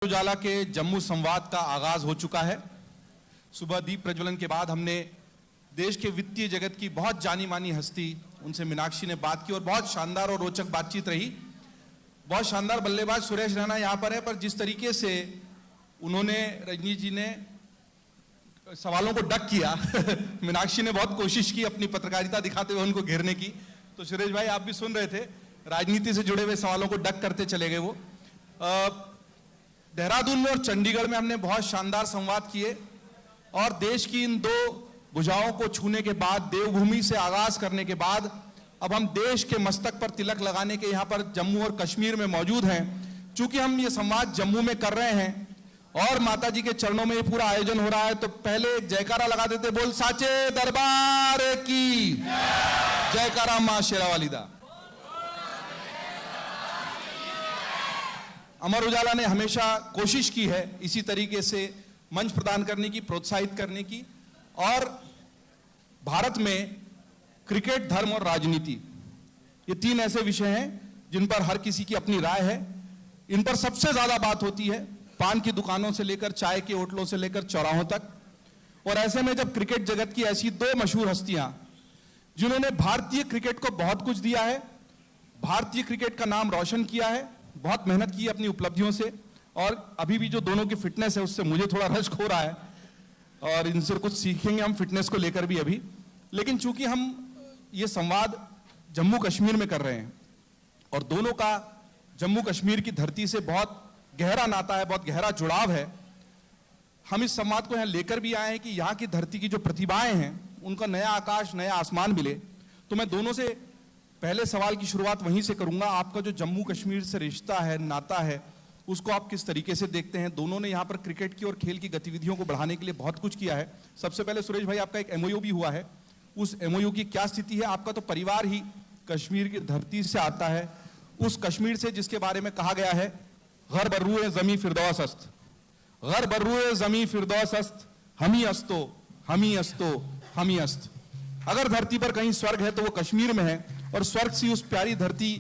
उजाला के जम्मू संवाद का आगाज हो चुका है। सुबह दीप प्रज्वलन के बाद हमने देश के वित्तीय जगत की बहुत जानी मानी हस्ती उनसे मीनाक्षी ने बात की और बहुत शानदार और रोचक बातचीत रही। बहुत शानदार बल्लेबाज सुरेश रैना यहाँ पर है, पर जिस तरीके से उन्होंने रजनी जी ने सवालों को डक किया मीनाक्षी ने बहुत कोशिश की अपनी पत्रकारिता दिखाते हुए उनको घेरने की। तो सुरेश भाई आप भी सुन रहे थे, राजनीति से जुड़े हुए सवालों को डक करते चले गए वो। देहरादून में और चंडीगढ़ में हमने बहुत शानदार संवाद किए और देश की इन दो भुजाओं को छूने के बाद, देवभूमि से आगाज करने के बाद अब हम देश के मस्तक पर तिलक लगाने के यहाँ पर जम्मू और कश्मीर में मौजूद हैं। चूंकि हम ये संवाद जम्मू में कर रहे हैं और माता जी के चरणों में ये पूरा आयोजन हो रहा है, तो पहले जयकारा लगा देते, बोल साचे दरबार की जयकारा मां शेरावाली दा। अमर उजाला ने हमेशा कोशिश की है इसी तरीके से मंच प्रदान करने की, प्रोत्साहित करने की। और भारत में क्रिकेट, धर्म और राजनीति, ये तीन ऐसे विषय हैं जिन पर हर किसी की अपनी राय है। इन पर सबसे ज्यादा बात होती है पान की दुकानों से लेकर चाय के होटलों से लेकर चौराहों तक। और ऐसे में जब क्रिकेट जगत की ऐसी दो मशहूर हस्तियां जिन्होंने भारतीय क्रिकेट को बहुत कुछ दिया है, भारतीय क्रिकेट का नाम रोशन किया है, बहुत मेहनत की अपनी उपलब्धियों से, और अभी भी जो दोनों की फिटनेस है उससे मुझे थोड़ा रश्क हो रहा है और इनसे कुछ सीखेंगे हम फिटनेस को लेकर भी अभी। लेकिन चूंकि हम ये संवाद जम्मू कश्मीर में कर रहे हैं और दोनों का जम्मू कश्मीर की धरती से बहुत गहरा नाता है, बहुत गहरा जुड़ाव है, हम इस संवाद को यहाँ लेकर भी आए हैं कि यहाँ की धरती की जो प्रतिभाएं हैं उनका नया आकाश, नया आसमान मिले। तो मैं दोनों से पहले सवाल की शुरुआत वहीं से करूंगा। आपका जो जम्मू कश्मीर से रिश्ता है, नाता है, उसको आप किस तरीके से देखते हैं? दोनों ने यहाँ पर क्रिकेट की और खेल की गतिविधियों को बढ़ाने के लिए बहुत कुछ किया है। सबसे पहले सुरेश भाई, आपका एक एमओयू भी हुआ है, उस एमओयू की क्या स्थिति है? आपका तो परिवार ही कश्मीर की धरती से आता है, उस कश्मीर से जिसके बारे में कहा गया है घर बर्रुए जमी फिरदौस अस्त, घर बर्रुए जमी फिरदौस अस्त, हमी अस्तो हमी अस्तो हमी अस्त। अगर धरती पर कहीं स्वर्ग है तो वो कश्मीर में है, और स्वर्ग सी उस प्यारी धरती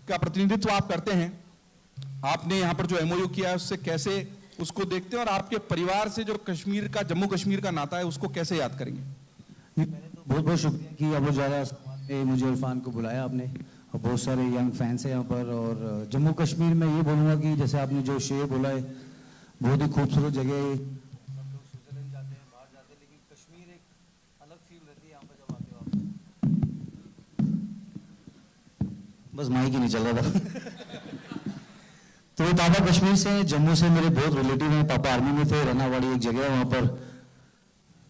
का प्रतिनिधित्व आप करते हैं। आपने यहाँ पर जो एमओयू किया है उससे कैसे उसको देखते हैं, और आपके परिवार से जो कश्मीर का, जम्मू कश्मीर का नाता है उसको कैसे याद करेंगे? बहुत बहुत शुक्रिया कि अमर उजाला ने मुझे इरफान को बुलाया आपने, और बहुत सारे यंग फैंस हैं यहाँ पर। और जम्मू कश्मीर में ये बोलूँगा कि जैसे आपने जो शेर बोला है, बहुत ही खूबसूरत जगह है। हम लोग स्विट्जरलैंड जाते हैं, बाहर जाते हैं, लेकिन कश्मीर एक अलग फील रहती है यहाँ पर जब आते हो आप। बस माइक ही नहीं चल रहा था तो पापा कश्मीर से, जम्मू से मेरे बहुत रिलेटिव हैं। पापा आर्मी में थे, रनावाड़ी एक जगह है वहाँ पर,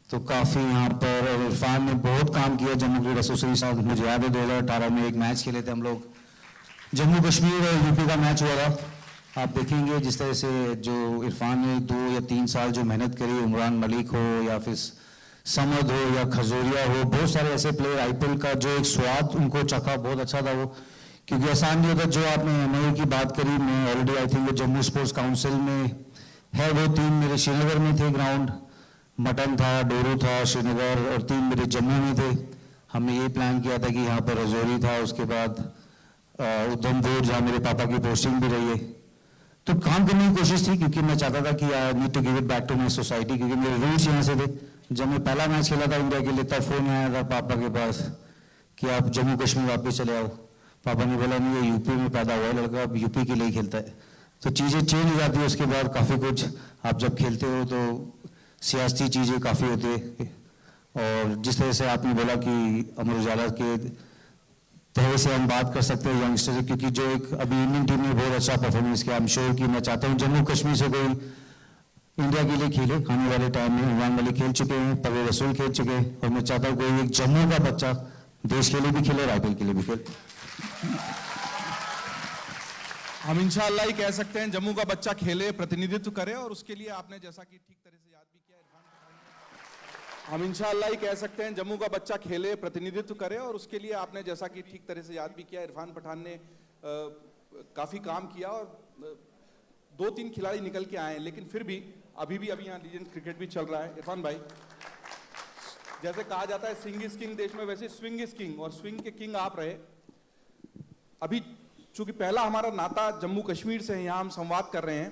तो काफ़ी यहाँ पर। और इरफान ने बहुत काम किया जम्मू क्रिकेट एसोसिएशन साथ। मुझे याद है 2018 में एक मैच खेले थे हम लोग, जम्मू कश्मीर और यूपी का मैच हुआ था। आप देखेंगे जिस तरह से जो इरफान ने 2 या 3 साल जो मेहनत करी, उमरान मलिक हो या फिर समद हो या खजूरिया हो, बहुत सारे ऐसे प्लेयर, आईपीएल का जो एक स्वाद उनको चखा, बहुत अच्छा था वो। क्योंकि आसान नहीं होता। जो आपने एमओयू की बात करी, मैं already I think Jammu sports council में है, वो 3 मेरे श्रीनगर में थे ग्राउंड, मटन था, डोरू था श्रीनगर, और 3 मेरे जम्मू में थे। हमने ये प्लान किया था कि यहाँ पर रजौरी था, उसके बाद उधमपुर जहाँ मेरे पापा की पोस्टिंग भी रही है। तो काम करने की कोशिश थी, क्योंकि मैं चाहता था कि I need to give it back to my society, क्योंकि मेरे रूट्स यहाँ से थे। जब मैं पहला मैच खेला था इंडिया के लिए, तब फोन आया था पापा के पास कि आप जम्मू कश्मीर वापस चले आओ। पापा ने बोला नहीं, ये यूपी में पैदा हुआ लड़का, अब यूपी के लिए खेलता है। तो चीज़ें चेंज हो जाती है उसके बाद काफ़ी कुछ। आप जब खेलते हो तो सियासी चीज़ें काफ़ी होती है। और जिस तरह से आपने बोला कि अमर उजाला के तहत से हम बात कर सकते हैं यंगस्टर से, क्योंकि जो एक अभी इंडियन टीम ने बहुत अच्छा परफॉर्मेंस किया। आई एम श्योर कि मैं चाहता हूँ जम्मू कश्मीर से कोई इंडिया के लिए खेले आने वाले टाइम में। उमरान मलिक खेल चुके हैं, परवेज रसूल खेल चुके हैं, और मैं चाहता हूँ कोई एक जम्मू का बच्चा देश के लिए भी खेले और आईपीएल के लिए भी खेले। हम इंशाअल्लाह ही कह सकते हैं जम्मू का बच्चा खेले, प्रतिनिधित्व करे, और उसके लिए आपने जैसा कि ठीक तरह से याद भी किया इरफान पठान ने, हम इंशाअल्लाह ही कह सकते हैं जम्मू का बच्चा खेले, प्रतिनिधित्व करे, और उसके लिए आपने जैसा कि ठीक तरह से याद भी किया, इरफान पठान ने काफी काम किया और 2-3 खिलाड़ी निकल के आए हैं। लेकिन फिर भी अभी यहाँ लीजेंड क्रिकेट भी चल रहा है। इरफान भाई, जैसे कहा जाता है सिंग इज किंग देश में, वैसे स्विंग इज किंग, और स्विंग के किंग आप रहे। अभी चूंकि पहला हमारा नाता जम्मू कश्मीर से है, यहाँ हम संवाद कर रहे हैं,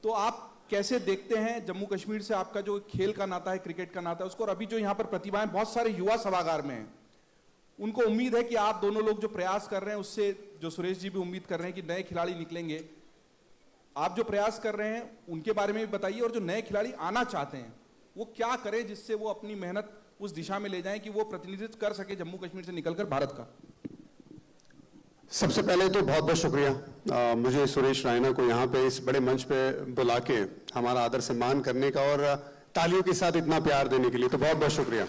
तो आप कैसे देखते हैं जम्मू कश्मीर से आपका जो खेल का नाता है, क्रिकेट का नाता है उसको, और अभी जो यहाँ पर प्रतिभाएं बहुत सारे युवा सभागार में हैं, उनको उम्मीद है कि आप दोनों लोग जो प्रयास कर रहे हैं उससे, जो सुरेश जी भी उम्मीद कर रहे हैं कि नए खिलाड़ी निकलेंगे, आप जो प्रयास कर रहे हैं उनके बारे में भी बताइए, और जो नए खिलाड़ी आना चाहते हैं वो क्या करें जिससे वो अपनी मेहनत उस दिशा में ले जाएं कि वो प्रतिनिधित्व कर सके जम्मू कश्मीर से निकलकर भारत का। सबसे पहले तो बहुत बहुत शुक्रिया मुझे सुरेश रायना को यहाँ पे इस बड़े मंच पे बुला के हमारा आदर सम्मान करने का और तालियों के साथ इतना प्यार देने के लिए, तो बहुत बहुत शुक्रिया।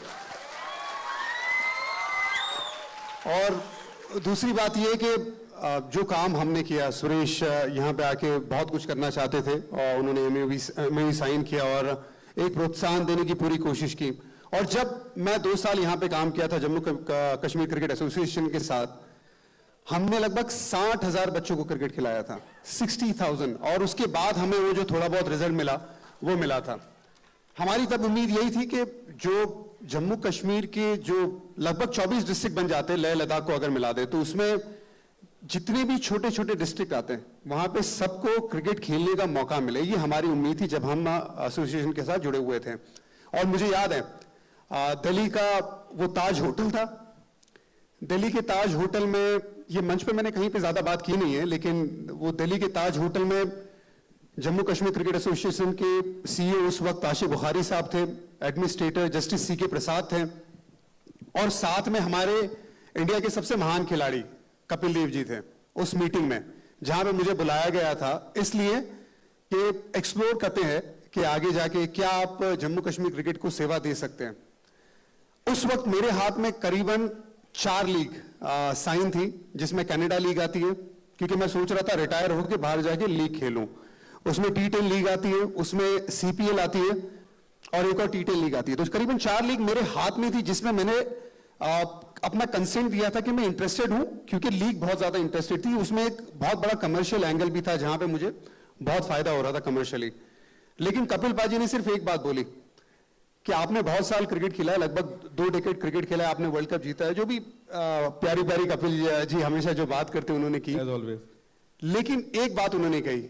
और दूसरी बात यह कि जो काम हमने किया, सुरेश यहाँ पे आके बहुत कुछ करना चाहते थे और उन्होंने एमओयू साइन किया और एक प्रोत्साहन देने की पूरी कोशिश की। और जब मैं 2 साल यहाँ पे काम किया था जम्मू कश्मीर क्रिकेट एसोसिएशन के साथ, हमने लगभग 60,000 बच्चों को क्रिकेट खिलाया था, 60,000, और उसके बाद हमें वो जो थोड़ा बहुत रिजल्ट मिला वो मिला था। हमारी तब उम्मीद यही थी कि जो जम्मू कश्मीर के जो लगभग 24 डिस्ट्रिक्ट बन जाते हैं, लेह लद्दाख को अगर मिला दे, तो उसमें जितने भी छोटे छोटे डिस्ट्रिक्ट आते हैं वहां पे सबको क्रिकेट खेलने का मौका मिले, ये हमारी उम्मीद थी जब हम एसोसिएशन के साथ जुड़े हुए थे। और मुझे याद है दिल्ली का वो ताज होटल था, दिल्ली के ताज होटल में, ये मंच पे मैंने कहीं पे ज्यादा बात की नहीं है, लेकिन वो दिल्ली के ताज होटल में जम्मू कश्मीर क्रिकेट एसोसिएशन के सीईओ उस वक्त आशिफ बुखारी साहब थे, एडमिनिस्ट्रेटर जस्टिस सीके प्रसाद थे, और साथ में हमारे इंडिया के सबसे महान खिलाड़ी कपिल देव जी थे उस मीटिंग में, जहां पे मुझे बुलाया गया था इसलिए कि एक्सप्लोर करते हैं कि आगे जाके क्या आप जम्मू कश्मीर क्रिकेट को सेवा दे सकते हैं। उस वक्त मेरे हाथ में करीबन 4 लीग साइन थी, जिसमें कनाडा लीग आती है, क्योंकि मैं सोच रहा था रिटायर होकर बाहर जाके लीग खेलूं। उसमें T10 लीग आती है, उसमें CPL आती है और एक और T10 लीग आती है। तो करीबन 4 लीग मेरे हाथ में थी, जिसमें मैंने अपना कंसेंट दिया था कि मैं इंटरेस्टेड हूं, क्योंकि लीग बहुत ज्यादा इंटरेस्टेड थी। उसमें एक बहुत बड़ा कमर्शियल एंगल भी था जहां पे मुझे बहुत फायदा हो रहा था कमर्शियली। लेकिन कपिल पाजी ने सिर्फ एक बात बोली कि आपने बहुत साल क्रिकेट खेला है, लगभग 2 डेकेड क्रिकेट खेला है, आपने वर्ल्ड कप जीता है, जो भी प्यारी प्यारी कपिल जी हमेशा जो बात करते उन्होंने की। लेकिन एक बात उन्होंने कही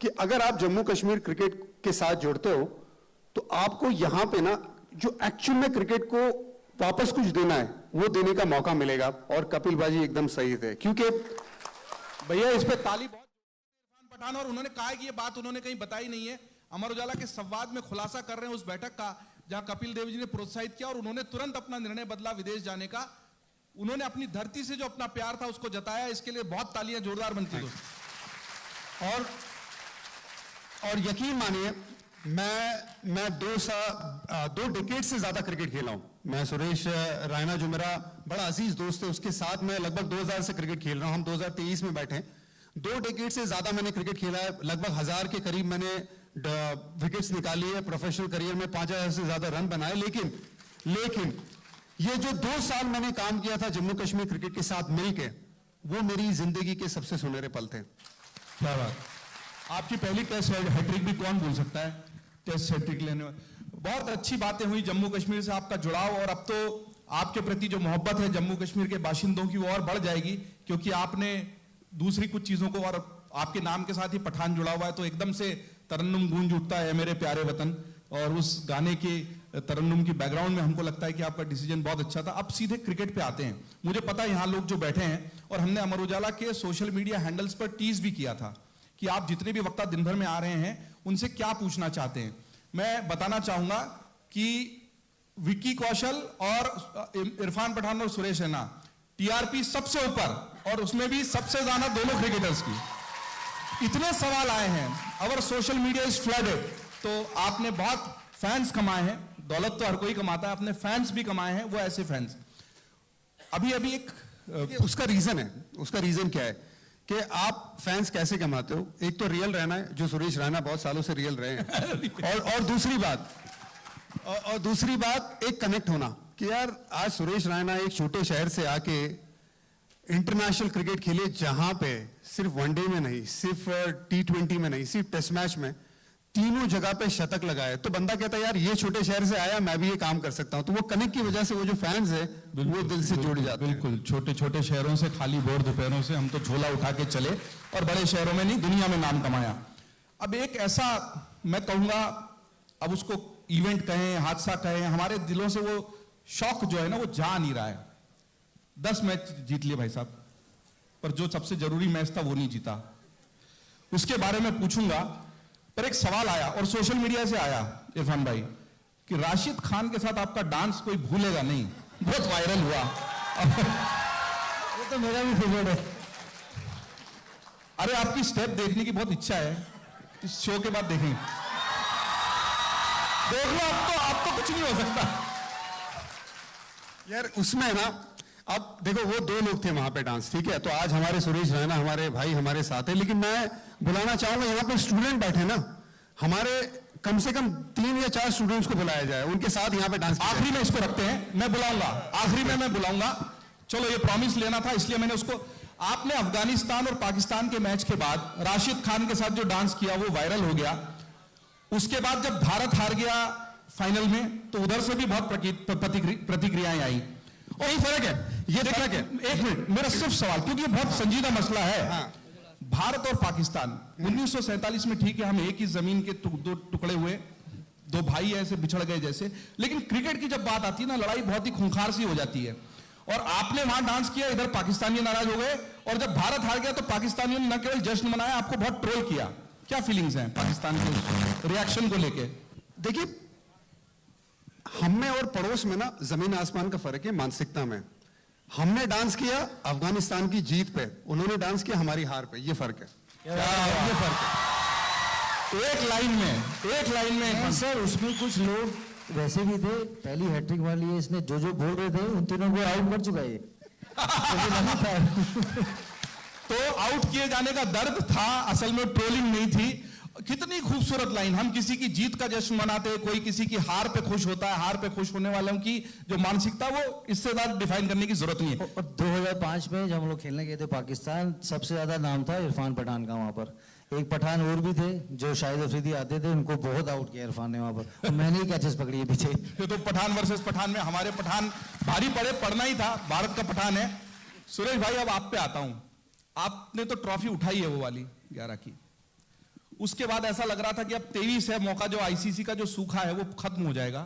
कि अगर आप जम्मू कश्मीर क्रिकेट के साथ जुड़ते हो तो आपको यहां पे ना जो एक्चुअल में क्रिकेट को वापस कुछ देना है वो देने का मौका मिलेगा। और कपिल बाजी एकदम सही थे, क्योंकि भैया इस पे ताली बहुत इरफान पठान, और उन्होंने कहा कि ये बात उन्होंने कहीं बताई नहीं है। अमर उजाला के संवाद में खुलासा कर रहे हैं उस बैठक का जहां कपिल देव जी ने प्रोत्साहित किया और उन्होंने तुरंत अपना निर्णय बदला विदेश जाने का। उन्होंने अपनी धरती से जो अपना प्यार था उसको जताया, इसके लिए बहुत तालियां जोरदार बनती दोस्तों। और यकीन मानिए मैं 2 डेकेड से ज्यादा क्रिकेट खेला हूं। मैं सुरेश रायना जो मेरा बड़ा अजीज दोस्त है, उसके साथ मैं लगभग 2000 से क्रिकेट खेल रहा हूं। हम 2023 में बैठे हैं। 2 डेकेड से ज्यादा मैंने क्रिकेट खेला है, लगभग 1000 के करीब मैंने विकेट्स निकाली है प्रोफेशनल करियर में, 5000 से ज्यादा रन बनाए। लेकिन ये जो 2 साल मैंने काम किया था जम्मू कश्मीर क्रिकेट के साथ मिलकर, वो मेरी जिंदगी के सबसे सुनहरे पल थे। क्या बात, आपकी पहली टेस्ट हैट्रिक भी कौन भूल सकता है, टेस्ट हैट्रिक लेने में। बहुत अच्छी बातें हुई, जम्मू कश्मीर से आपका जुड़ाव, और अब तो आपके प्रति जो मोहब्बत है जम्मू कश्मीर के बाशिंदों की वो और बढ़ जाएगी, क्योंकि आपने दूसरी कुछ चीजों को, और आपके नाम के साथ ही पठान जुड़ा हुआ है, तो एकदम से तरन्नुम गूंज उठता है मेरे प्यारे वतन। और उस गाने के तरन्नुम की बैकग्राउंड में हमको लगता है कि आपका डिसीजन बहुत अच्छा था। अब सीधे क्रिकेट पे आते हैं। मुझे पता है यहाँ लोग जो बैठे हैं, और हमने अमर उजाला के सोशल मीडिया हैंडल्स पर टीज भी किया था कि आप जितने भी वक्ता दिन भर में आ रहे हैं उनसे क्या पूछना चाहते हैं। मैं बताना चाहूंगा कि विक्की कौशल और इरफान पठान और सुरेश रैना टीआरपी सबसे ऊपर, और उसमें भी सबसे ज्यादा दोनों क्रिकेटर्स की। इतने सवाल आए हैं, अवर सोशल मीडिया इज फ्लडेड। तो आपने बहुत फैंस कमाए हैं, दौलत तो हर कोई कमाता है, अपने फैंस भी कमाए हैं, वो ऐसे फैंस। अभी एक उसका रीजन क्या है कि आप फैंस कैसे कमाते हो? एक तो रियल रहना है, जो सुरेश रायना बहुत सालों से रियल रहे हैं। और दूसरी बात एक कनेक्ट होना कि यार आज सुरेश रायना एक छोटे शहर से आके इंटरनेशनल क्रिकेट खेले, जहां पे सिर्फ वनडे में नहीं, सिर्फ T20 में नहीं, सिर्फ टेस्ट मैच में तीनों जगह पे शतक लगाए। तो बंदा कहता है यार ये छोटे शहर से आया, मैं भी ये काम कर सकता हूं। तो वो कनेक्ट की वजह से वो जो फैंस है वो दिल से जुड़ जाते हैं। बिल्कुल, छोटे छोटे शहरों से, खाली भोर दोपहरों से हम तो झोला उठा के चले और बड़े शहरों में नहीं, दुनिया में नाम कमाया। अब एक ऐसा मैं कहूंगा, अब उसको इवेंट कहें, हादसा कहें, हमारे दिलों से वो शौक जो है ना वो जा नहीं रहा है। 10 मैच जीत लिए भाई साहब, पर जो सबसे जरूरी मैच था वो नहीं जीता। उसके बारे में पूछूंगा, पर एक सवाल आया और सोशल मीडिया से आया इरफान भाई कि राशिद खान के साथ आपका डांस कोई भूलेगा नहीं, बहुत वायरल हुआ। वो तो मेरा भी फेवरेट है। अरे आपकी स्टेप देखने की बहुत इच्छा है, इस शो के बाद देखेंगे। देख लो, अब तो कुछ नहीं हो सकता यार उसमें ना, अब देखो वो 2 लोग थे वहां पे डांस, ठीक है, तो आज हमारे सुरेश रैना हमारे भाई हमारे साथ है, लेकिन मैं बुलाना चाहूंगा यहाँ पे स्टूडेंट बैठे ना, हमारे कम से कम 3 या 4 स्टूडेंट्स को बुलाया जाए, उनके साथ यहाँ पे डांस। आखिरी में इसको रखते हैं, मैं बुलाऊंगा, आखिरी में मैं बुलाऊंगा। चलो ये प्रॉमिस लेना था, इसलिए मैंने उसको। आपने अफगानिस्तान और पाकिस्तान के मैच के बाद राशिद खान के साथ जो डांस किया वो वायरल हो गया। उसके बाद जब भारत हार गया फाइनल में, तो उधर से भी बहुत प्रतिक्रियाएं आई। और ये फर्क है, ये फर्क है। एक मिनट, मेरा सिर्फ सवाल, क्योंकि ये बहुत संजीदा मसला है। हाँ। भारत और पाकिस्तान 1947 में, ठीक है, हम एक ही जमीन के 2 टुकड़े हुए, 2 भाई ऐसे बिछड़ गए जैसे, लेकिन क्रिकेट की जब बात आती है ना, लड़ाई बहुत ही खूंखार सी हो जाती है। और आपने वहां डांस किया, इधर पाकिस्तानी नाराज हो गए, और जब भारत हार गया तो पाकिस्तानियों ने न केवल जश्न मनाया, आपको बहुत ट्रोल किया। क्या फीलिंग्स हैं पाकिस्तान के रिएक्शन को लेके? देखिए, हम में और पड़ोस में ना जमीन आसमान का फर्क है मानसिकता में। हमने डांस किया अफगानिस्तान की जीत पे, उन्होंने डांस किया हमारी हार पे, ये फर्क है। ये फर्क है। एक लाइन में सर उसमें कुछ लोग वैसे भी थे, पहली हैट्रिक वाली है, इसने जो बोल रहे थे उन तीनों को आउट कर चुका है ये। तो आउट किए जाने का दर्द था, असल में ट्रोलिंग नहीं थी। कितनी खूबसूरत लाइन। हम किसी की जीत का जश्न मनाते हैं, कोई किसी की हार पे खुश होता है, हार पे खुश होने वालों की जो मानसिकता, वो इससे ज्यादा डिफाइन करने की जरूरत नहीं है। और 2005 में जब हम लोग खेलने गए थे पाकिस्तान, सबसे ज्यादा नाम था इरफान पठान का वहां पर। एक पठान और भी थे जो शाहिद अफरीदी आते थे, उनको बहुत आउट किया इरफान ने वहां पर, और मैंने ही कैचेस पकड़ी है पीछे। ये तो पठान वर्सेस पठान में हमारे पठान भारी पड़ना ही था, भारत का पठान है। सुरेश भाई, अब आप पे आता हूं। आपने तो ट्रॉफी उठाई है वो वाली 11 की, उसके बाद ऐसा लग रहा था कि अब 23 है, मौका जो आईसीसी का जो सूखा है वो खत्म हो जाएगा।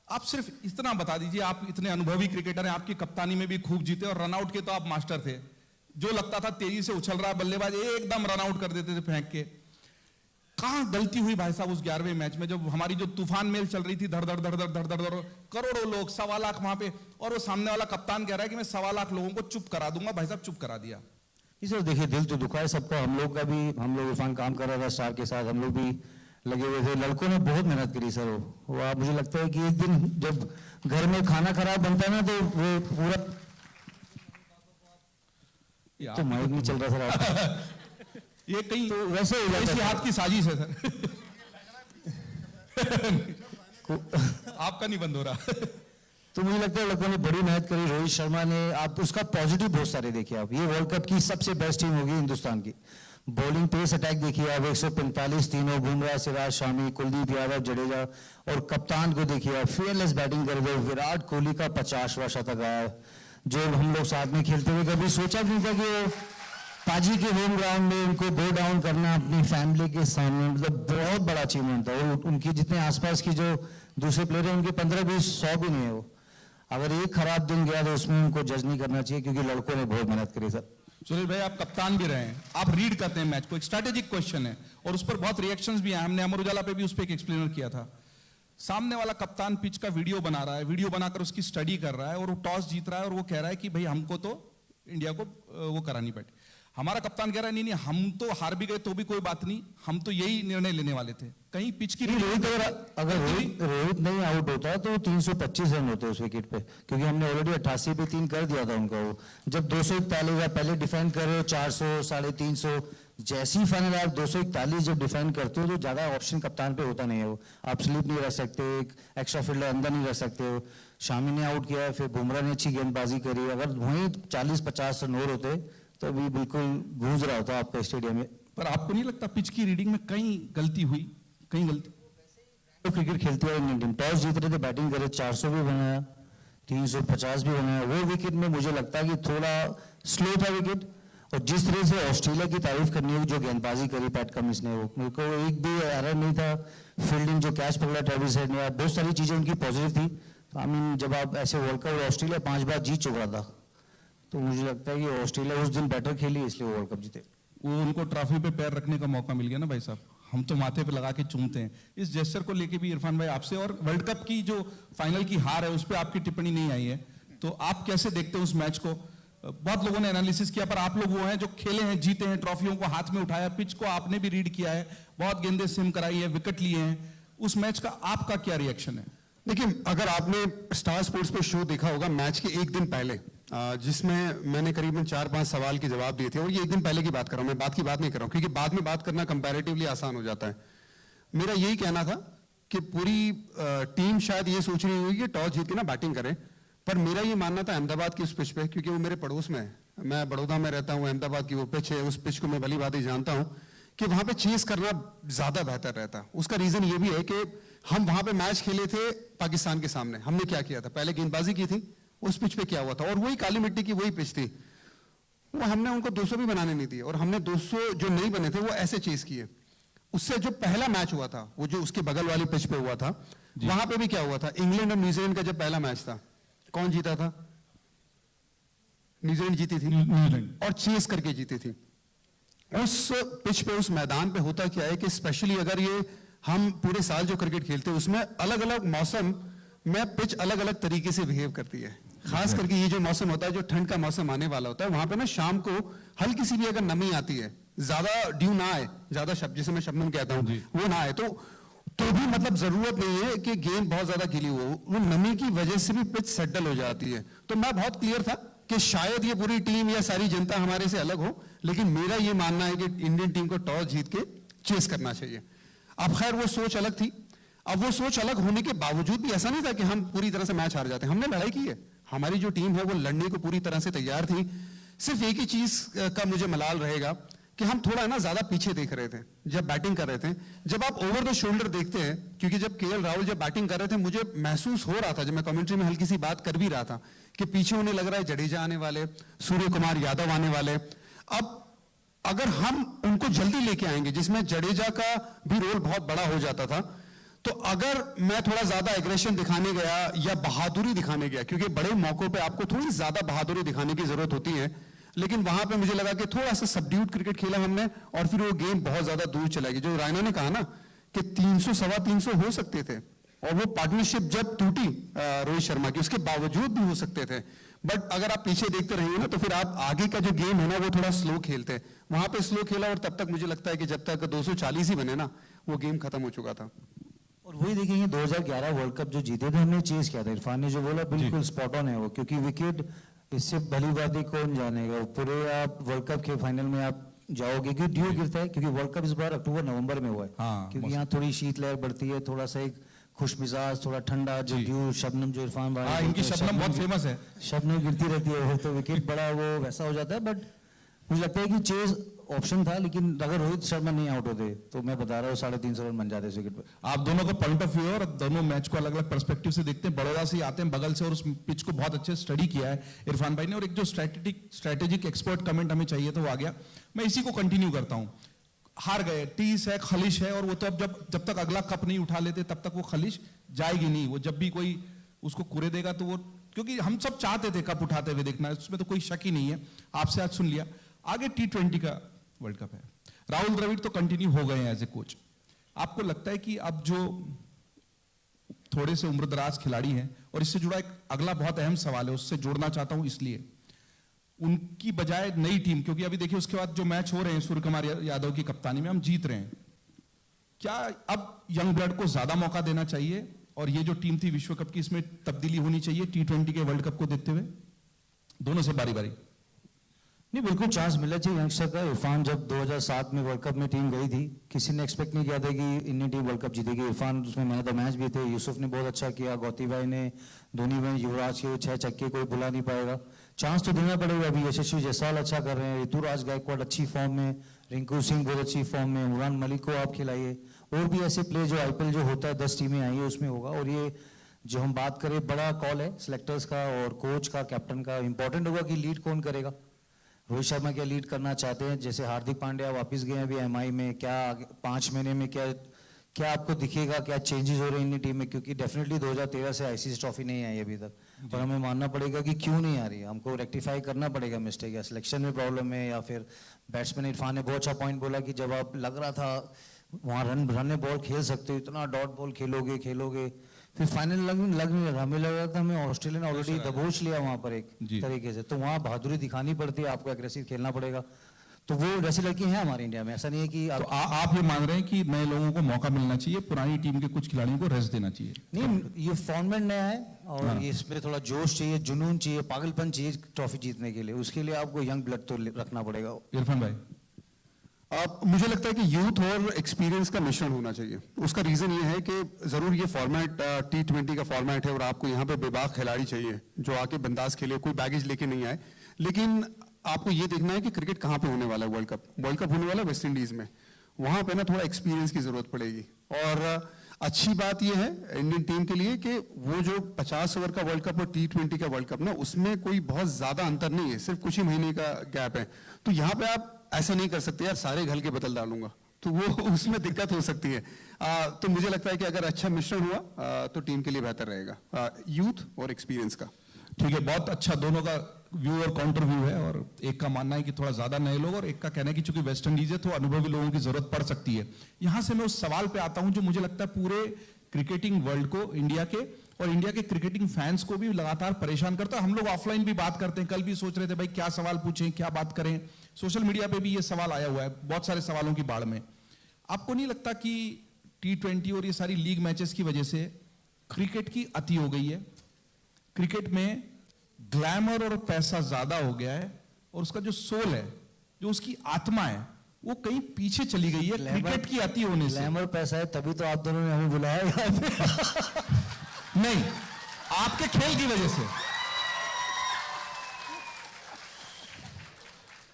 आप सिर्फ इतना बता दीजिए, आप इतने अनुभवी क्रिकेटर हैं, आपकी कप्तानी में भी खूब जीते, और रनआउट के तो आप मास्टर थे। जो लगता था तेजी से उछल रहा है बल्लेबाज, एकदम रनआउट कर देते थे फेंक के। कहां गलती हुई भाई साहब उस 11वें मैच में, जब हमारी जो तूफान मेल चल रही थी, धड़ धड़ धड़ धड़ धड़ धड़ धड़, करोड़ों लोग, 1.25 लाख वहां पे, और वो सामने वाला कप्तान कह रहा है कि मैं 1.25 लाख लोगों को चुप करा दूंगा। भाई साहब चुप करा दिया। सर देखिए, दिल तो दुखा है सबका। हम लोग का भी, हम लोग इरफान काम कर रहा था स्टार के साथ, हम लोग भी लगे हुए थे। लड़कों ने बहुत मेहनत करी सर। वो आप, मुझे लगता है कि एक दिन जब घर में खाना खराब बनता है ना, तो वो पूरा तो माइक नहीं चल रहा सर आपका। ये कहीं तो वैसे हो जाता है, हाथ की साजिश है सर। आपका नहीं बंद हो रहा। तो मुझे लगता है लड़कों ने बड़ी मेहनत करी। रोहित शर्मा ने, आप उसका पॉजिटिव बहुत सारे देखिए आप। ये वर्ल्ड कप की सबसे बेस्ट टीम होगी हिंदुस्तान की। बॉलिंग पेस अटैक देखिए आप, 145 तीनों, बुमराह, सिराज, शामी, कुलदीप यादव, जडेजा, और कप्तान को देखिए आप, fearless बैटिंग कर रहे। विराट कोहली का 50वां शतक आया, जो हम लोग साथ में खेलते हुए कभी सोचा नहीं था कि वो पाजी के होम ग्राउंड में उनको 2 डाउन करना अपनी फैमिली के सामने, मतलब बहुत बड़ा अचीवमेंट था। और उनकी जितने आसपास की जो दूसरे प्लेयर हैं, उनके 15-20 100 भी नहीं है वो। अगर एक खराब दिन गया तो उसमें उनको जज नहीं करना चाहिए, क्योंकि लड़कों ने बहुत मेहनत करी सर। सुनील भाई, आप कप्तान भी रहे हैं, आप रीड करते हैं मैच को, एक स्ट्रैटेजिक क्वेश्चन है, और उस पर बहुत रिएक्शंस भी आए। हमने अमर उजाला पे भी उस पर एक एक्सप्लेनर किया था। सामने वाला कप्तान पिच का वीडियो बना रहा है, वीडियो बनाकर उसकी स्टडी कर रहा है, और वो टॉस जीत रहा है, और वो कह रहा है कि भाई हमको तो इंडिया को वो करानी पड़े। हमारा कप्तान कह रहा है नहीं नहीं, हम तो हार भी गए तो भी कोई बात नहीं, हम तो यही निर्णय लेने वाले थे। कहीं पिच की अगर रोहित नहीं आउट होता तो 325 रन होते उस विकेट पे, क्योंकि हमने ऑलरेडी 88 पे 3 कर दिया था उनका। वो जब 241 पहले डिफेंड कर रहे हो, 400, 350, जैसी फाइनल आप 241 जब डिफेंड करते हो, तो ज्यादा ऑप्शन कप्तान पे होता नहीं है। वो आप स्लिप नहीं रख सकते, एक एक्स्ट्रा फील्डर अंदर नहीं रख सकते हो। शामी ने आउट किया, फिर बुमराह ने अच्छी गेंदबाजी करी। अगर वहीं 40-50 रन और होते तो अभी बिल्कुल गूंज रहा होता आपका स्टेडियम में। पर आपको नहीं लगता पिच की रीडिंग में कहीं गलती हुई? कहीं गलती तो क्रिकेट खेलती है इंडियन टीम, टॉस जीत रहे थे, बैटिंग करे, 400 भी बनाया, 350 भी बनाया। वो विकेट में मुझे लगता है कि थोड़ा स्लो था विकेट, और जिस तरह से ऑस्ट्रेलिया की तारीफ करनी है, जो गेंदबाजी करी पैट कमिंस ने, वो मेरे को एक भी एरर नहीं था। फील्डिंग जो कैच पकड़ा ट्रेविस हेड ने, बहुत सारी चीज़ें उनकी पॉजिटिव थी। तो आई मीन जब आप ऐसे वर्ल्ड कप, ऑस्ट्रेलिया 5 बार जीत चुका था, तो मुझे लगता है कि ऑस्ट्रेलिया उस दिन बेटर खेली, इसलिए वो वर्ल्ड कप जीते। वो उनको ट्रॉफी पे पैर रखने का मौका मिल गया ना भाई साहब, हम तो माथे पे लगा के चूमते हैं। इस जेस्चर को लेके भी इरफान भाई आपसे, और वर्ल्ड कप की जो फाइनल की हार है उस पर आपकी टिप्पणी नहीं आई है, तो आप कैसे देखते हैं उस मैच को? बहुत लोगों ने एनालिसिस किया, पर आप लोग वो हैं जो खेले हैं, जीते हैं, ट्रॉफियों को हाथ में उठाया, पिच को आपने भी रीड किया है, बहुत गेंदें सिम कराई है, विकेट लिए हैं, उस मैच का आपका क्या रिएक्शन है? देखिए, अगर आपने स्टार स्पोर्ट्स पे शो देखा होगा मैच के एक दिन पहले, जिसमें मैंने करीबन 4-5 सवाल के जवाब दिए थे, और ये एक दिन पहले की बात कर रहा हूँ, मैं बाद की बात नहीं कर रहा हूँ, क्योंकि बाद में बात करना कंपैरेटिवली आसान हो जाता है। मेरा यही कहना था कि पूरी टीम शायद ये सोच रही हुई कि टॉस जीत के ना बैटिंग करें, पर मेरा ये मानना था अहमदाबाद की उस पिच पे, क्योंकि वो मेरे पड़ोस में है, मैं बड़ौदा में रहता हूँ, अहमदाबाद की वो पिच है, उस पिच को मैं भली बात ही जानता हूँ कि वहां पे चेस करना ज्यादा बेहतर रहता। उसका रीजन ये भी है कि हम वहां पे मैच खेले थे पाकिस्तान के सामने, हमने क्या किया था, पहले गेंदबाजी की थी, उस पिच पे क्या हुआ था, और वही काली मिट्टी की वही पिच थी, वो हमने उनको 200 भी बनाने नहीं दिए, और हमने 200 जो नहीं बने थे वो ऐसे चेस किए। उससे जो पहला मैच हुआ था, वो जो उसके बगल वाली पिच पे हुआ था, वहां पे भी क्या हुआ था, इंग्लैंड और न्यूजीलैंड का जब पहला मैच था, कौन जीता था? न्यूजीलैंड जीती थी, न्यूजीलैंड, और चेस करके जीती थी। उस पिच पे, उस मैदान पे होता क्या है कि स्पेशली अगर ये हम पूरे साल जो क्रिकेट खेलते हैं उसमें अलग अलग मौसम में पिच अलग अलग तरीके से बिहेव करती है। खास करके ये जो मौसम होता है, जो ठंड का मौसम आने वाला होता है, वहां पे ना शाम को हल्की सी भी अगर नमी आती है, ज्यादा ड्यू ना आए, ज्यादा जिसे मैं शबनम कहता हूँ वो ना आए, तो भी मतलब जरूरत नहीं है कि गेंद बहुत ज्यादा गिली हो, वो नमी की वजह से भी पिच सेटल हो जाती है। तो मैं बहुत क्लियर था कि शायद ये पूरी टीम या सारी जनता हमारे से अलग हो, लेकिन मेरा ये मानना है कि इंडियन टीम को टॉस जीत के चेस करना चाहिए। अब खैर वो सोच अलग थी, अब वो सोच अलग होने के बावजूद भी ऐसा नहीं था कि हम पूरी तरह से मैच हार जाते, हमने लड़ाई की है, हमारी जो टीम है वो लड़ने को पूरी तरह से तैयार थी। सिर्फ एक ही चीज का मुझे मलाल रहेगा कि हम थोड़ा ना ज्यादा पीछे देख रहे थे जब बैटिंग कर रहे थे। जब आप ओवर द शोल्डर देखते हैं, क्योंकि जब केएल राहुल जब बैटिंग कर रहे थे, मुझे महसूस हो रहा था, जब मैं कमेंट्री में हल्की सी बात कर भी रहा था, कि पीछे उन्हें लग रहा है जडेजा आने वाले, सूर्य कुमार यादव आने वाले। अब अगर हम उनको जल्दी लेके आएंगे, जिसमें जडेजा का भी रोल बहुत बड़ा हो जाता था, तो अगर मैं थोड़ा ज्यादा एग्रेशन दिखाने गया या बहादुरी दिखाने गया, क्योंकि बड़े मौकों पे आपको थोड़ी ज्यादा बहादुरी दिखाने की जरूरत होती है, लेकिन वहां पे मुझे लगा कि थोड़ा सा सबड्यूट क्रिकेट खेला हमने, और फिर वो गेम बहुत ज्यादा दूर चला गया। जो रायना ने कहा ना कि 300 सवा 300 हो सकते थे, और वो पार्टनरशिप जब टूटी रोहित शर्मा की, उसके बावजूद भी हो सकते थे। बट अगर आप पीछे देखते रहेंगे ना, तो फिर आप आगे का जो गेम है ना, वो थोड़ा स्लो खेलते हैं, वहां पे स्लो खेला, और तब तक मुझे लगता है कि जब तक 240 ही बने ना, वो गेम खत्म हो चुका था। और वही देखेंगे 2011 वर्ल्ड कप जो जीते थे, हमने चेस किया था। इरफान ने जो बोला बिल्कुल स्पॉट ऑन है वो, क्योंकि विकेट इससे भली बात कौन जानेगा, पूरे आप वर्ल्ड कप के फाइनल में आप जाओगे, क्योंकि ड्यू गिरता है, क्योंकि वर्ल्ड कप इस बार अक्टूबर नवंबर में हुआ है। हाँ, क्योंकि यहाँ थोड़ी शीतलहर बढ़ती है, थोड़ा सा एक खुश मिजाज, थोड़ा ठंडा, जो ड्यू शबनम, जो इरफान भाई, हाँ, इनकी शबनम बहुत फेमस है, शबनम गिरती रहती है, वो तो विकेट बड़ा वो वैसा हो जाता है। बट मुझे लगता है कि चेस ऑप्शन था, लेकिन अगर रोहित शर्मा नहीं आउट होते तो मैं बता रहा हूँ 350 रन बन जाते इस विकेट पर। आप दोनों का पॉइंट ऑफ व्यू है, और दोनों मैच को अलग अलग पर्सपेक्टिव से देखते हैं। बड़ौदा से आते हैं बगल से, और उस पिच को बहुत अच्छे स्टडी किया है इरफान भाई ने, और एक जो स्ट्रेटेजिक एक्सपर्ट कमेंट हमें चाहिए था वो आ गया। मैं इसी को कंटिन्यू करता हूं। हार गए, टीस है, खलिश है, और वो तो अब जब तक अगला कप नहीं उठा लेते तब तक वो खलिश जाएगी नहीं। वो जब भी कोई उसको कुरे देगा तो वो, क्योंकि हम सब चाहते थे कप उठाते हुए देखना, उसमें तो कोई शक ही नहीं है। आपसे आज सुन लिया, आगे T20 का वर्ल्ड कप है, राहुल द्रविड़ तो कंटिन्यू हो गए हैं एज ए कोच। आपको लगता है कि अब जो थोड़े से उम्रदराज खिलाड़ी हैं, और इससे जुड़ा एक अगला बहुत अहम सवाल है, उससे जोड़ना चाहता हूं, इसलिए उनकी बजाय नई टीम, क्योंकि अभी देखिए उसके बाद जो मैच हो रहे हैं सूर्य कुमार यादव की कप्तानी में हम जीत रहे हैं, क्या अब यंग ब्लड को ज्यादा मौका देना चाहिए, और ये जो टीम थी विश्व कप की, इसमें तब्दीली होनी चाहिए T20 के वर्ल्ड कप को देखते हुए? दोनों से बारी बारी। नहीं, बिल्कुल चांस मिलना चाहिए यंगस्टर का। इरफान जब 2007 में वर्ल्ड कप में टीम गई थी, किसी ने एक्सपेक्ट नहीं किया था कि इंडियन टीम वर्ल्ड कप जीतेगी। इरफान उसमें मैन ऑफ द मैच भी थे, यूसुफ ने बहुत अच्छा किया, गौती भाई ने, धोनी भाई, युवराज के 6 छक्के कोई भुला नहीं पाएगा। चांस तो देना पड़ेगा। अभी यशस्वी जायसवाल अच्छा कर रहे हैं, ऋतुराज गायकवाड़ अच्छी फॉर्म में, रिंकू सिंह बहुत अच्छी फॉर्म में, उमरान मलिक को आप खिलाइए, और भी ऐसे प्ले जो IPL जो होता है 10 टीमें आई है उसमें होगा। और ये जो हम बात करें, बड़ा कॉल है सिलेक्टर्स का और कोच का, कैप्टन का। इंपॉर्टेंट होगा कि लीड कौन करेगा। रोहित शर्मा क्या लीड करना चाहते हैं, जैसे हार्दिक पांड्या वापस गए हैं अभी एमआई में, क्या 5 महीने में क्या क्या आपको दिखेगा, क्या चेंजेस हो रहे हैं इंडियन टीम में? क्योंकि डेफिनेटली 2013 से आईसीसी ट्रॉफी नहीं आई अभी तक, और हमें मानना पड़ेगा कि क्यों नहीं आ रही है, हमको रेक्टिफाई करना पड़ेगा मिस्टेक, या सिलेक्शन में प्रॉब्लम है, या फिर बैट्समैन इरफान ने बहुत अच्छा पॉइंट बोला कि जब आप लग रहा था वहाँ रन बॉल खेल सकते हो, इतना डॉट बॉल खेलोगे, फिर फाइनल लग नहीं रहा, हमें लग रहा था हमें ऑस्ट्रेलिया ने ऑलरेडी दबोच लिया वहाँ पर एक जी। तरीके से, तो वहाँ बहादुरी दिखानी पड़ती है, आपको एग्रेसिव खेलना पड़ेगा। तो वो वैसी लड़की हैं हमारे इंडिया में, ऐसा नहीं है कि तो आप ये मान रहे हैं कि नए लोगों को मौका मिलना चाहिए, पुरानी टीम के कुछ खिलाड़ियों को रेस्ट देना चाहिए? नहीं, ये फॉर्मेट नया है और ये इसमें थोड़ा जोश चाहिए, जुनून चाहिए, पागलपन चाहिए ट्रॉफी जीतने के लिए, उसके लिए आपको यंग ब्लड तो रखना पड़ेगा। इरफान भाई, मुझे लगता है कि यूथ और एक्सपीरियंस का मिश्रण होना चाहिए। उसका रीजन ये है कि जरूर ये फॉर्मेट T20 का फॉर्मेट है और आपको यहाँ पे बेबाक खिलाड़ी चाहिए जो आके बंदाज खेले, कोई बैगेज लेके नहीं आए। लेकिन आपको ये देखना है कि क्रिकेट कहाँ पे होने वाला है। वर्ल्ड कप होने वाला है वेस्ट इंडीज में, वहां पे ना थोड़ा एक्सपीरियंस की जरूरत पड़ेगी। और अच्छी बात यह है इंडियन टीम के लिए कि वो जो 50 ओवर का वर्ल्ड कप और T20 का वर्ल्ड कप ना, उसमें कोई बहुत ज्यादा अंतर नहीं है, सिर्फ कुछ ही महीने का गैप है। तो यहाँ पे आप ऐसा नहीं कर सकते यार सारे घल के बदल डालूंगा, तो वो उसमें दिक्कत हो सकती है। तो मुझे लगता है कि अगर अच्छा मिश्रण हुआ तो टीम के लिए बेहतर रहेगा, यूथ और एक्सपीरियंस का। ठीक है, बहुत अच्छा, दोनों का व्यू और काउंटर व्यू है, और एक का मानना है कि थोड़ा ज्यादा नए लोग, और एक का कहना है कि चूंकि वेस्ट इंडीज है तो अनुभवी लोगों की जरूरत पड़ सकती है। यहां से मैं उस सवाल पे आता हूं जो मुझे लगता है पूरे क्रिकेटिंग वर्ल्ड को, इंडिया के और इंडिया के क्रिकेटिंग फैंस को भी लगातार परेशान करता है। हम लोग ऑफलाइन भी बात करते हैं, कल भी सोच रहे थे भाई क्या सवाल पूछें, क्या बात करें, सोशल मीडिया पे भी ये सवाल आया हुआ है, बहुत सारे सवालों की बाढ़ में। आपको नहीं लगता कि T20 और ये सारी लीग मैचेस की वजह से क्रिकेट की अति हो गई है? क्रिकेट में ग्लैमर और पैसा ज्यादा हो गया है, और उसका जो सोल है, जो उसकी आत्मा है, वो कहीं पीछे चली गई है क्रिकेट की अति होने से। ग्लैमर पैसा है, तभी तो आप दोनों ने हमें बुलाया यहाँ पे। नहीं, आपके खेल की वजह से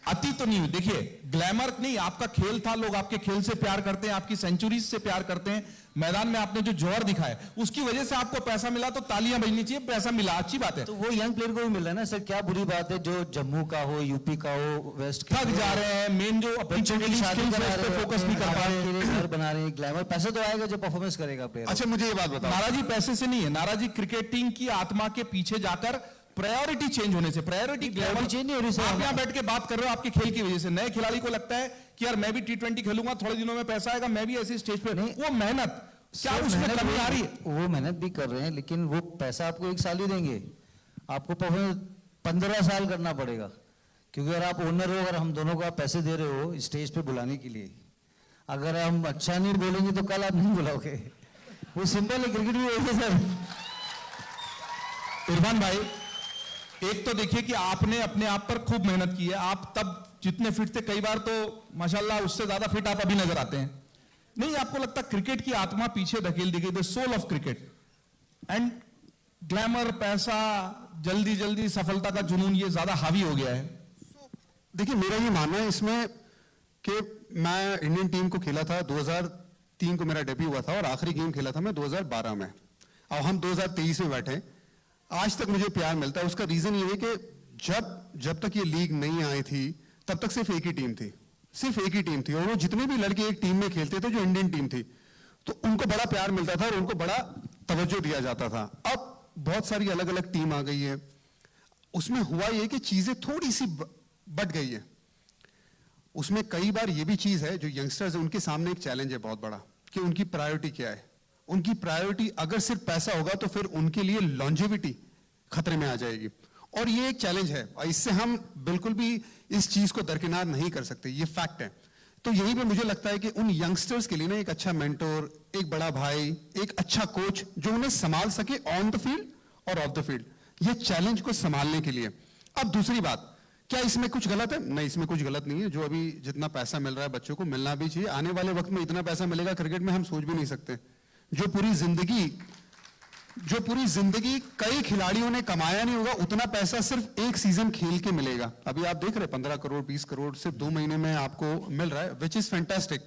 अति तो नहीं हुई। देखिए, ग्लैमर नहीं, आपका खेल था, लोग आपके खेल से प्यार करते हैं, आपकी सेंचुरीज से प्यार करते हैं, मैदान में आपने जो जौहर दिखाया उसकी वजह से आपको पैसा मिला, तो तालियां बजनी चाहिए, पैसा मिला, अच्छी बात है। तो वो यंग प्लेयर को भी मिल रहा है ना सर, क्या बुरी बात है? जो जम्मू का हो, यूपी का हो, वेस्ट थक जा रहे हैं, मेन जो बच्चों की शादी करा रहे हैं, फोकस नहीं कर पा रहे हैं, घर बना रहे हैं, ग्लैमर पैसा तो आएगा जो परफॉर्मेंस करेगा प्लेयर। अच्छा मुझे ये बात बताओ, नाराजी पैसे से नहीं है, नाराजी क्रिकेटिंग की आत्मा के पीछे जाकर प्रायोरिटी चेंज होने से। प्रायोरिटी Priority change नहीं हो रही सर। आप यहाँ बैठ के बात कर रहे हो आपके खेल की वजह से। नए खिलाड़ी को लगता है कि यार मैं भी T20 खेलूंगा, थोड़े दिनों में पैसा आएगा, मैं भी ऐसे स्टेज पे, वो मेहनत, क्या उसमें कमी आ रही है? वो मेहनत भी कर रहे हैं, लेकिन वो पैसा आपको 1 साल ही देंगे, आपको परफॉर्मेंस 15 साल करना पड़ेगा। क्योंकि अगर आप ओनर हो, अगर हम दोनों को आप पैसे दे रहे हो स्टेज पे बुलाने के लिए, अगर हम अच्छा नहीं बोलेंगे तो कल आप नहीं बुलाओगे। वो सिंपल है, क्रिकेट भी वैसे सर। इरफान भाई, एक तो देखिए कि आपने अपने आप पर खूब मेहनत की है, आप तब जितने फिट थे, कई बार तो माशाल्लाह उससे ज्यादा फिट आप अभी नजर आते हैं। नहीं, आपको लगता क्रिकेट की आत्मा पीछे धकेल दी गई, the soul of cricket, and glamour, पैसा, जल्दी जल्दी सफलता का जुनून, ये ज्यादा हावी हो गया है? देखिए मेरा ये मानना है इसमें कि मैं इंडियन टीम को खेला था 2003 को मेरा डेब्यू हुआ था, और आखिरी गेम खेला था मैं 2012 में। अब हम 2023 में बैठे, आज तक मुझे प्यार मिलता है। उसका रीजन ये है कि जब तक ये लीग नहीं आई थी तब तक सिर्फ एक ही टीम थी, सिर्फ एक ही टीम थी, और वो जितने भी लड़के एक टीम में खेलते थे जो इंडियन टीम थी, तो उनको बड़ा प्यार मिलता था और उनको बड़ा तवज्जो दिया जाता था। अब बहुत सारी अलग अलग टीम आ गई है, उसमें हुआ ये कि चीजें थोड़ी सी बढ़ गई है। उसमें कई बार ये भी चीज है, जो यंगस्टर्स है उनके सामने एक चैलेंज है बहुत बड़ा, कि उनकी प्रायोरिटी क्या है। उनकी प्रायोरिटी अगर सिर्फ पैसा होगा तो फिर उनके लिए लॉन्जेविटी खतरे में आ जाएगी, और ये एक चैलेंज है, और इससे हम बिल्कुल भी इस चीज को दरकिनार नहीं कर सकते, ये फैक्ट है। तो यहीं पे मुझे लगता है कि उन यंगस्टर्स के लिए ना एक अच्छा मेंटोर, एक बड़ा भाई, एक अच्छा कोच जो उन्हें संभाल सके ऑन द फील्ड और ऑफ द फील्ड, ये चैलेंज को संभालने के लिए। अब दूसरी बात, क्या इसमें कुछ गलत है? नहीं, इसमें कुछ गलत नहीं है। जो अभी जितना पैसा मिल रहा है बच्चों को मिलना भी चाहिए, आने वाले वक्त में इतना पैसा मिलेगा क्रिकेट में हम सोच भी नहीं सकते। जो पूरी जिंदगी कई खिलाड़ियों ने कमाया नहीं होगा, उतना पैसा सिर्फ एक सीजन खेल के मिलेगा। अभी आप देख रहे 15 करोड़ 20 करोड़ सिर्फ 2 महीने में आपको मिल रहा है, विच इज फैंटास्टिक।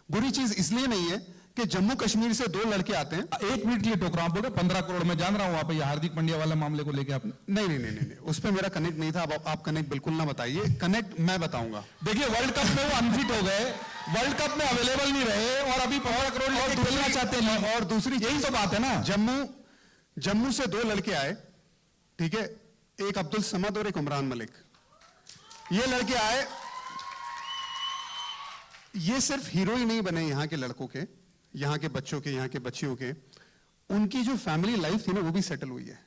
बुरी चीज इसलिए नहीं है कि जम्मू कश्मीर से 2 लड़के आते हैं। एक मिनट के लिए टोक रहा हूं, बोल रहे 15 करोड़ मैं जान रहा हूं वहां पे, ये हार्दिक पांड्या वाला मामले को लेके आपने। नहीं, उस पर मेरा कनेक्ट नहीं था। अब आप कनेक्ट बिल्कुल ना बताइए, कनेक्ट मैं बताऊंगा। देखिए वर्ल्ड कप में वो अनफिट हो गए, वर्ल्ड कप में अवेलेबल नहीं रहे और अभी 15 करोड़ लेके खेलना चाहते हैं। और दूसरी यही तो बात है ना। जम्मू से 2 लड़के आए, ठीक है, एक अब्दुल समद और एक उमरान मलिक। ये लड़के आए, ये सिर्फ हीरो ही नहीं बने यहाँ के लड़कों के, यहाँ के बच्चों के, यहाँ के बच्चियों के, उनकी जो फैमिली लाइफ थी ना वो भी सेटल हुई है।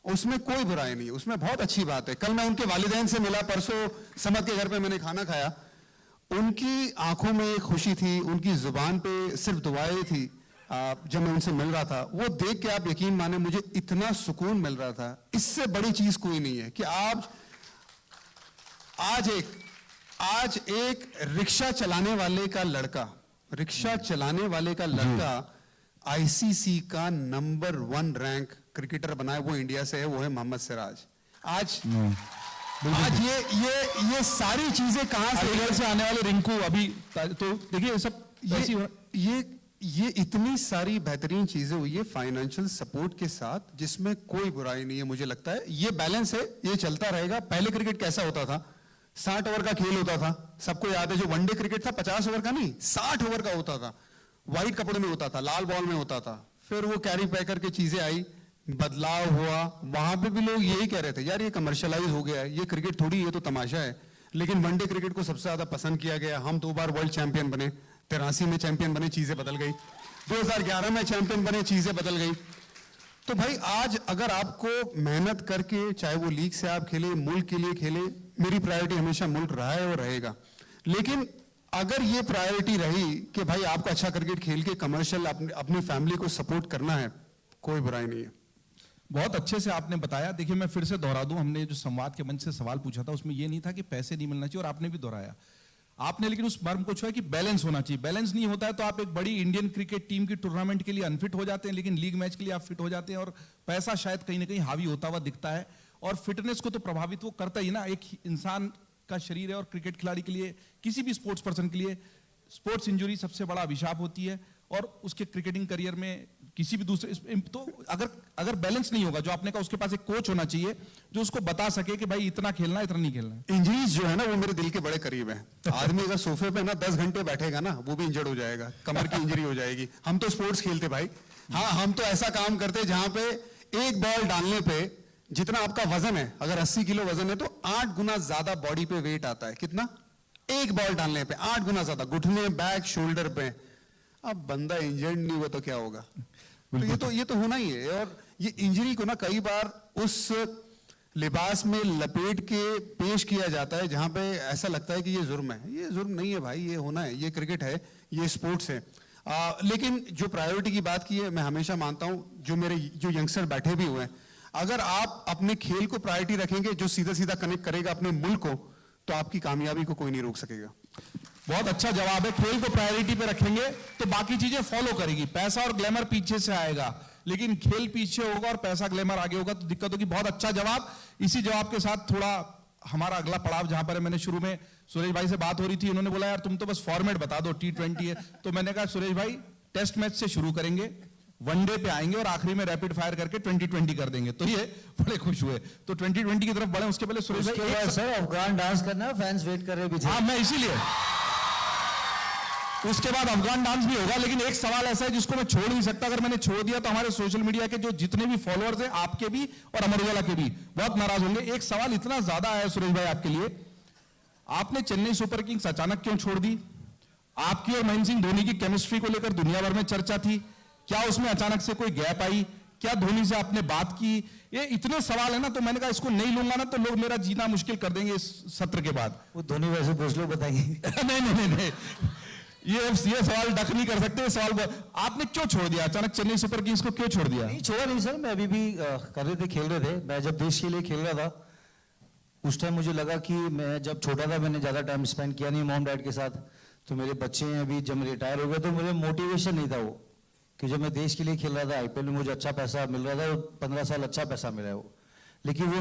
उसमें कोई बुराई नहीं है, उसमें बहुत अच्छी बात है। कल मैं उनके वालिदैन से मिला, परसों समद के घर पे मैंने खाना खाया, उनकी आंखों में खुशी थी, उनकी जुबान पे सिर्फ दुआएं थी। जब मैं उनसे मिल रहा था, वो देख के आप यकीन माने मुझे इतना सुकून मिल रहा था। इससे बड़ी चीज कोई नहीं है कि आज एक रिक्शा चलाने वाले का लड़का आईसीसी का नंबर 1 रैंक क्रिकेटर बना है। वो इंडिया से है, वो है मोहम्मद सिराज। आज ये सारी चीजें कहां से, अलीगढ़ से आने वाले रिंकू अभी तो देखिए ये सब ये इतनी सारी बेहतरीन चीजें हुई है फाइनेंशियल सपोर्ट के साथ, जिसमें कोई बुराई नहीं है। मुझे लगता है ये बैलेंस है, ये चलता रहेगा। पहले क्रिकेट कैसा होता था, 60 ओवर का खेल होता था, सबको याद है। जो वनडे क्रिकेट था 50 ओवर का नहीं, 60 ओवर का होता था, व्हाइट कपड़े में होता था, लाल बॉल में होता था। फिर वो कैरी पैकर की चीजें आई, बदलाव हुआ। वहां पे भी लोग यही कह रहे थे, यार ये कमर्शियलाइज हो गया है, ये क्रिकेट थोड़ी, ये तो तमाशा है। लेकिन वनडे क्रिकेट को सबसे ज्यादा पसंद किया गया। हम 2 बार वर्ल्ड चैंपियन बने, 83 में चैंपियन बने, चीजें बदल गई। 2011 में चैंपियन बने, चीजें बदल गई। तो भाई आज अगर आपको मेहनत करके, चाहे वो लीग से आप खेले, मुल्क के लिए खेले, मेरी प्रायोरिटी हमेशा मुल्क रहा है और रहेगा। लेकिन अगर ये प्रायोरिटी रही कि भाई आपको अच्छा क्रिकेट खेल के कमर्शियल अपनी फैमिली को सपोर्ट करना है, कोई बुराई नहीं है। बहुत अच्छे से आपने बताया। देखिए मैं फिर से दोहरा दूं, हमने जो संवाद के मंच से सवाल पूछा था उसमें ये नहीं था कि पैसे नहीं मिलना चाहिए, और आपने भी दोहराया आपने, लेकिन उस मर्म को छुआ कि बैलेंस होना चाहिए। बैलेंस नहीं होता है तो आप एक बड़ी इंडियन क्रिकेट टीम की टूर्नामेंट के लिए अनफिट हो जाते हैं, लेकिन लीग मैच के लिए आप फिट हो जाते हैं, और पैसा शायद कहीं ना कहीं हावी होता हुआ दिखता है। और फिटनेस को तो प्रभावित वो करता ही ना, एक इंसान का शरीर है, और क्रिकेट खिलाड़ी के लिए, किसी भी स्पोर्ट्स पर्सन के लिए स्पोर्ट्स इंजरी सबसे बड़ा अभिशाप होती है। और उसके क्रिकेटिंग करियर में किसी भी दूसरे, तो अगर बैलेंस नहीं होगा, जो आपने कहा, उसके पास एक कोच होना चाहिए जो उसको बता सके कि भाई इतना खेलना है, इतना नहीं खेलना है। इंजरीज जो है ना वो मेरे दिल के बड़े करीब है। आदमी अगर सोफे पे ना 10 घंटे बैठेगा ना, वो भी इंजर्ड हो जाएगा, कमर की इंजरी हो जाएगी। हम तो स्पोर्ट्स खेलते भाई, हाँ, हम तो ऐसा काम करते जहां पे एक बॉल डालने पे जितना आपका वजन है, अगर 80 किलो वजन है तो 8 गुना ज्यादा बॉडी पे वेट आता है। कितना? एक बॉल डालने पे 8 गुना ज्यादा, घुटने, बैक, शोल्डर पे। अब बंदा इंजर्ड नहीं हुआ तो क्या होगा? तो ये तो होना ही है। और ये इंजरी को ना कई बार उस लिबास में लपेट के पेश किया जाता है जहां पे ऐसा लगता है कि ये जुर्म है। ये जुर्म नहीं है भाई, ये होना है, ये क्रिकेट है, ये स्पोर्ट्स है। लेकिन जो प्रायोरिटी की बात की है, मैं हमेशा मानता हूं, जो यंगस्टर बैठे भी हुए हैं, अगर आप अपने खेल को प्रायोरिटी रखेंगे, जो सीधा सीधा कनेक्ट करेगा अपने मुल्क को, तो आपकी कामयाबी को कोई नहीं रोक सकेगा। बहुत अच्छा जवाब है। खेल को प्रायोरिटी पे रखेंगे तो बाकी चीजें फॉलो करेगी। पैसा और ग्लैमर पीछे से आएगा, लेकिन खेल पीछे होगा और पैसा ग्लैमर आगे होगा तो दिक्कत होगी। बहुत अच्छा जवाब। इसी जवाब के साथ थोड़ा हमारा अगला पड़ाव जहां पर है, मैंने शुरू में सुरेश भाई से बात हो रही थी, उन्होंने बोला यार तुम तो बस फॉर्मेट बता दो, T20 है। तो मैंने कहा सुरेश भाई टेस्ट मैच से शुरू करेंगे, वनडे पे आएंगे और आखिरी में रैपिड फायर करके 2020 कर देंगे। तो ये बड़े खुश हुए। तो 2020 की तरफ बढ़े। उसके पहले सुरेश भाई, सर अफगान डांस करना है, फैंस वेट कर रहे हैं। हाँ, मैं इसीलिए, उसके बाद अफगान डांस भी होगा। लेकिन एक सवाल ऐसा है जिसको मैं छोड़ नहीं सकता, अगर मैंने छोड़ दिया तो हमारे सोशल मीडिया के जो जितने भी फॉलोअर्स हैं, आपके भी और अमर उजाला के भी, बहुत नाराज होंगे। एक सवाल इतना ज्यादा आया सुरेश भाई आपके लिए, आपने चेन्नई सुपर किंग्स अचानक क्यों छोड़ दी? आपकी और महेंद्र सिंह धोनी की केमिस्ट्री को लेकर दुनिया भर में चर्चा थी, क्या उसमें अचानक से कोई गैप आई? क्या धोनी से आपने बात की? ये इतने सवाल है ना, तो मैंने कहा इसको नहीं लूंगा ना तो लोग मेरा जीना मुश्किल कर देंगे इस सत्र के बाद। वो धोनी वैसे पूछ लो, बताइए। नहीं, ये सवाल डक नहीं कर सकते। सवाल आपने क्यों छोड़ दिया अचानक? चेन्नई सुपर किंग्स को क्यों छोड़ दिया? नहीं छोड़ा नहीं सर, मैं अभी भी कर रहे थे, खेल रहे थे। मैं जब देश के लिए खेल रहा था उस टाइम मुझे लगा कि मैं जब छोटा था मैंने ज्यादा टाइम स्पेंड किया नहीं मॉम डैड के साथ, तो मेरे बच्चे हैं अभी, जब रिटायर हो गए तो मुझे मोटिवेशन नहीं था वो, कि जब मैं देश के लिए खेल रहा था, आईपीएल में मुझे अच्छा पैसा मिल रहा था, 15 साल अच्छा पैसा मिला है वो, लेकिन वो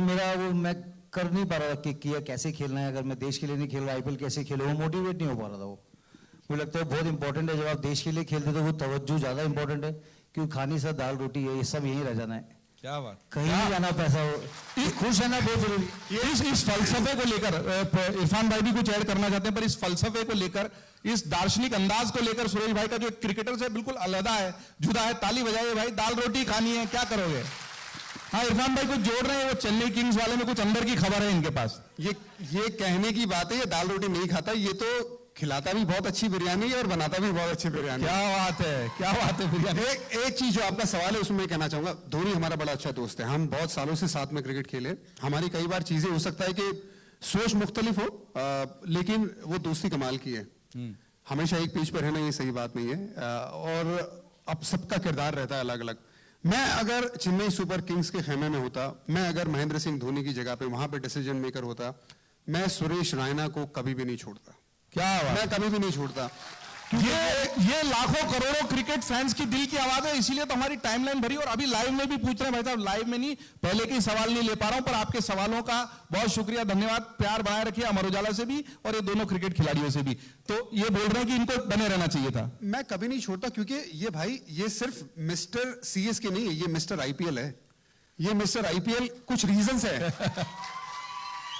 मैं कर नहीं पा रहा था कि कैसे खेलना है। अगर मैं देश के लिए नहीं खेल रहा, आईपीएल कैसे खेलो, वो मोटिवेट नहीं हो पा रहा था। वो मुझे लगता है बहुत इंपॉर्टेंट है। जब आप देश के लिए खेलते हो तो वो तवज्जो ज़्यादा इंपॉर्टेंट है, क्योंकि खाने से दाल रोटी है, ये सब यहीं रह जाना है, क्या बात, कहीं नहीं जाना पैसा हो, खुश रहना बहुत जरूरी। इस फलसफे को लेकर इरफान भाई भी कुछ ऐड करना चाहते हैं, पर इस फलसफे को लेकर, इस दार्शनिक अंदाज को लेकर सुरेश भाई का जो क्रिकेटर से बिल्कुल अलग है, जुदा है। ताली बजाइए भाई, दाल रोटी खानी है, क्या करोगे? हाँ, इरफान भाई कुछ जोड़ रहे हैं, वो चेन्नई किंग्स वाले में कुछ अंदर की खबर है इनके पास। ये कहने की बात है, ये दाल रोटी नहीं खाता, ये तो खिलाता भी बहुत अच्छी बिरयानी है और बनाता भी बहुत अच्छी बिरयानी। क्या बात है, क्या बात है बिरयानी। एक चीज जो आपका सवाल है उसमें मैं कहना चाहूंगा, धोनी हमारा बड़ा अच्छा दोस्त है, हम बहुत सालों से साथ में क्रिकेट खेले। हमारी कई बार चीजें हो सकता है कि सोच मुख्तलिफ हो, लेकिन वो दोस्ती कमाल की है। हमेशा एक पेज पर रहना ये सही बात नहीं है, और अब सबका किरदार रहता है अलग अलग। मैं अगर चेन्नई सुपर किंग्स के खेमे में होता, मैं अगर महेंद्र सिंह धोनी की जगह पे वहां पे डिसीजन मेकर होता, मैं सुरेश रैना को कभी भी नहीं छोड़ता। क्या बात, मैं कभी भी नहीं छोड़ता। ये लाखों करोड़ों क्रिकेट फैंस की दिल की आवाज है, इसीलिए तो हमारी टाइमलाइन भरी। और अभी लाइव में भी पूछ रहे हैं भाई साहब, लाइव में नहीं, पहले के सवाल नहीं ले पा रहा हूं, पर आपके सवालों का बहुत शुक्रिया, धन्यवाद। प्यार बनाए रखिए अमर उजाला से भी और ये दोनों क्रिकेट खिलाड़ियों से भी। तो ये बोल रहे हैं कि इनको बने रहना चाहिए था। मैं कभी नहीं छोड़ता, क्योंकि ये भाई, ये सिर्फ मिस्टर सीएसके नहीं है, ये मिस्टर आईपीएल है। ये मिस्टर आईपीएल कुछ रीजंस है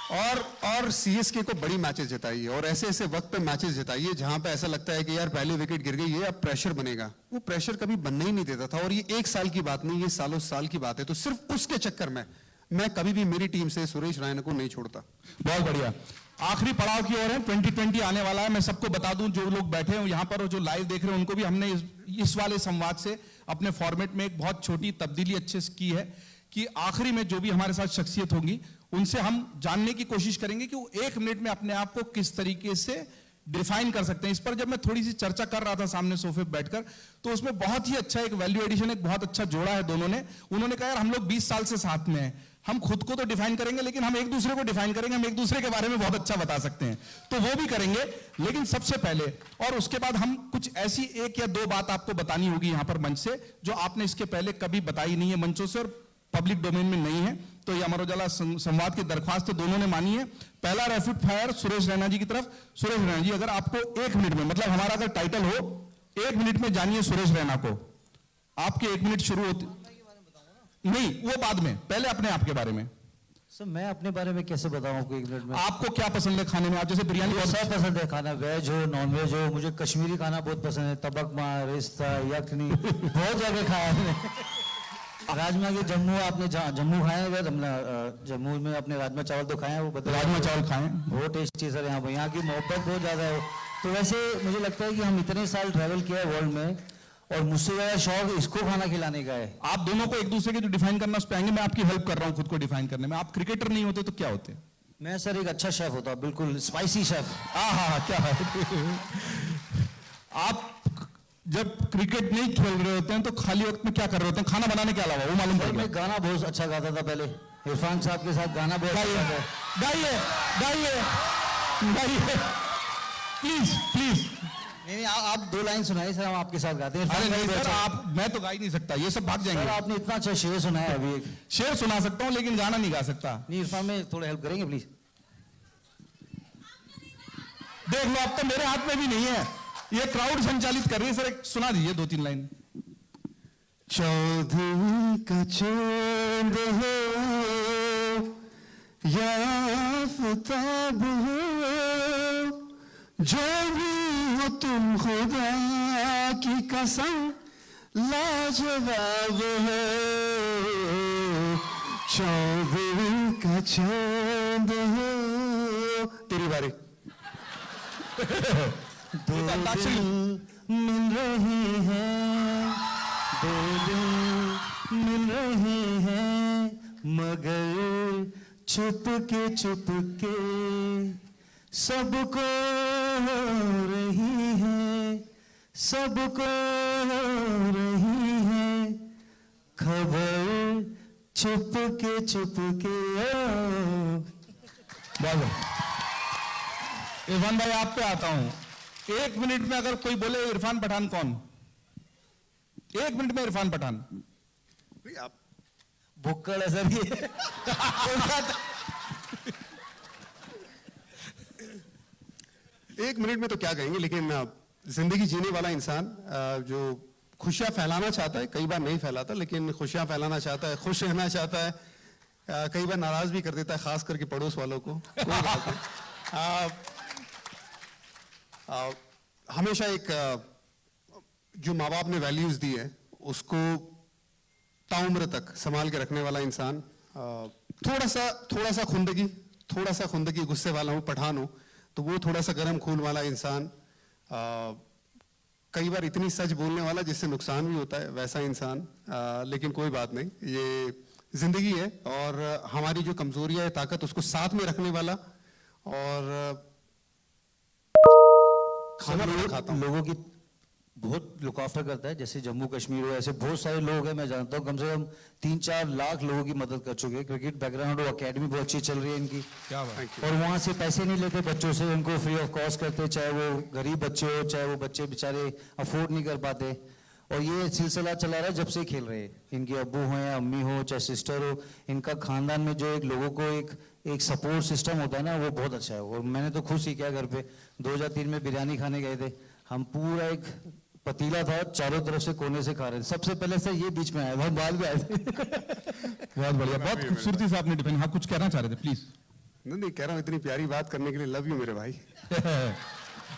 और सीएसके को बड़ी मैचेस जिताई है, और ऐसे ऐसे वक्त पे मैचेस जिताई है जहां पे ऐसा लगता है कि यार पहले विकेट गिर गई है, अब प्रेशर बनेगा। वो प्रेशर कभी बनने ही नहीं देता था, और ये एक साल की बात नहीं, ये सालों साल की बात है। तो सिर्फ उसके चक्कर में मैं कभी भी मेरी टीम से सुरेश रैना को नहीं छोड़ता। बहुत बढ़िया। आखिरी पड़ाव की ओर है, 2020 आने वाला है। मैं सबको बता दूं, जो लोग बैठे हैं यहाँ पर और जो लाइव देख रहे हैं, उनको भी हमने इस वाले संवाद से अपने फॉर्मेट में एक बहुत छोटी तब्दीली अच्छे से की है कि आखिरी में जो भी हमारे साथ शख्सियत होंगी, उनसे हम जानने की कोशिश करेंगे कि वो 1 मिनट में अपने आप को किस तरीके से डिफाइन कर सकते हैं। इस पर जब मैं थोड़ी सी चर्चा कर रहा था सामने सोफे पर बैठकर, तो उसमें बहुत ही अच्छा एक वैल्यू एडिशन, एक बहुत अच्छा जोड़ा है दोनों ने। उन्होंने कहा यार हम लोग 20 साल से साथ में हैं, हम खुद को तो डिफाइन करेंगे, लेकिन हम एक दूसरे को डिफाइन करेंगे, हम एक दूसरे के बारे में बहुत अच्छा बता सकते हैं, तो वो भी करेंगे। लेकिन सबसे पहले और उसके बाद हम कुछ ऐसी 1 या 2 बात आपको बतानी होगी यहां पर मंच से, जो आपने इसके पहले कभी बताई नहीं है मंचों से और पब्लिक डोमेन में नहीं है। तो ये अमर उजाला संवाद की दरख्वास्त दोनों ने मानी है। पहला रैपिड फायर सुरेश रैना जी की तरफ। सुरेश रैना जी, अगर आपको 1 मिनट में, मतलब हमारा अगर टाइटल हो 1 मिनट में जानिए सुरेश रैना को, आपके 1 मिनट शुरू होते नहीं, वो बाद में, पहले अपने आप के बारे में। सर मैं अपने बारे में कैसे बताऊं आपको 1 मिनट में? आपको क्या पसंद है खाने में? आप जैसे बिरयानी मुझे सब पसंद है खाना, वेज हो नॉन वेज हो। मुझे कश्मीरी खाना बहुत पसंद है, तबक मार, रिश्ता, यखनी बहुत जगह खाया है। राजमा के जम्मू, आपने जम्मू खाए हैं? जम्मू में अपने राजमा चावल तो खाए हैं, वो राजमा चावल खाएं, बहुत टेस्टी सर। यहाँ की मोहब्बत बहुत ज़्यादा है। तो वैसे मुझे लगता है कि हम इतने साल ट्रैवल किया है वर्ल्ड में, और मुझसे ज़्यादा शौक इसको खाना खिलाने का है। आप दोनों को एक दूसरे के जो डिफाइन करना उस पे आएंगे, मैं आपकी हेल्प कर रहा हूं खुद को डिफाइन करने में। आप क्रिकेटर नहीं होते तो क्या होते? मैं सर एक अच्छा शेफ होता, बिल्कुल स्पाइसी शेफ। हाँ, क्या है। आप जब क्रिकेट नहीं खेल रहे होते हैं तो खाली वक्त में क्या कर रहे होते हैं खाना बनाने के अलावा? वो मालूम पड़ गया। मैं गाना बहुत अच्छा गाता था पहले, इरफान साहब के साथ गाना बहुत अच्छा था। गाइए गाइए गाइए, प्लीज प्लीज। नहीं, आप 2 लाइन सुनाइए सर, हम आपके साथ गाते हैं। अरे नहीं सर, आप, मैं तो गा ही नहीं सकता, ये सब भाग सर जाएंगे। आपने इतना अच्छा शेर सुनाया है। अभी एक शेर सुना सकता हूँ लेकिन गाना नहीं गा सकता। नहीं, इरफान में थोड़ा हेल्प करेंगे प्लीज? देख लो, अब तो मेरे हाथ में भी नहीं है, ये क्राउड संचालित कर रही है। सर एक सुना दीजिए 2-3 लाइन। चौधरी का चांद हो या आफताब हो, जो भी हो तुम खुदा की कसम लाजवाब हो। चौधरी का चांद हो। तेरी बारी। दो दिल मिल रहे हैं, 2 दिल मिल रहे हैं, मगर चुपके चुपके सबको हो रही है, सबको हो रही है खबर, चुपके चुपके। इरफान भाई आप पे आता हूं। 1 मिनट में अगर कोई बोले इरफान पठान कौन? 1 मिनट में इरफान पठान। आप भुक्कड़ है सर ये। 1 मिनट में तो क्या कहेंगे, लेकिन जिंदगी जीने वाला इंसान जो खुशियां फैलाना चाहता है, कई बार नहीं फैलाता, लेकिन खुशियां फैलाना चाहता है, खुश रहना चाहता है, कई बार नाराज भी कर देता है, खास करके पड़ोस वालों को। कोई बात नहीं। हमेशा एक जो माँ बाप ने वैल्यूज दी है उसको ताउम्र तक संभाल के रखने वाला इंसान, थोड़ा सा खुंदगी गुस्से वाला हूँ, पठान हूँ, तो वो थोड़ा सा गर्म खून वाला इंसान, कई बार इतनी सच बोलने वाला जिससे नुकसान भी होता है वैसा इंसान, लेकिन कोई बात नहीं, ये जिंदगी है और हमारी जो कमजोरियां है, ताकत, उसको साथ में रखने वाला। और खाना भी खाता हूँ, लोगों की बहुत लुक आफ्टर करता है, जैसे जम्मू कश्मीर हो, ऐसे बहुत सारे लोग हैं, मैं जानता हूँ, कम से कम 3-4 लाख लोगों की मदद कर चुके हैं। क्रिकेट बैकग्राउंड और एकेडमी बहुत अच्छी चल रही है इनकी, क्या बात। और वहाँ से पैसे नहीं लेते बच्चों से, उनको फ्री ऑफ कॉस्ट करते, चाहे वो गरीब बच्चे हो, चाहे वो बच्चे बेचारे अफोर्ड नहीं कर पाते। और ये सिलसिला चला रहा है जब से खेल रहे हैं, इनके अब्बू हो या अम्मी हो, चाहे सिस्टर हो, इनका खानदान में जो एक लोगों को एक सपोर्ट सिस्टम होता है ना, वो बहुत अच्छा है। और मैंने तो खुद सीखा घर पे, 2003 में बिरयानी खाने गए थे हम, पूरा एक पतीला था, चारों तरफ से कोने से खा रहे थे, सबसे पहले से ये बीच में आया, बहुत बाद में आए थे। बहुत बढ़िया, बहुत खूबसूरती से आपने डिफाइन। हाँ, कुछ कहना चाह रहे थे, प्लीज। नहीं कह रहा हूँ, इतनी प्यारी बात करने के लिए लव यू मेरे भाई।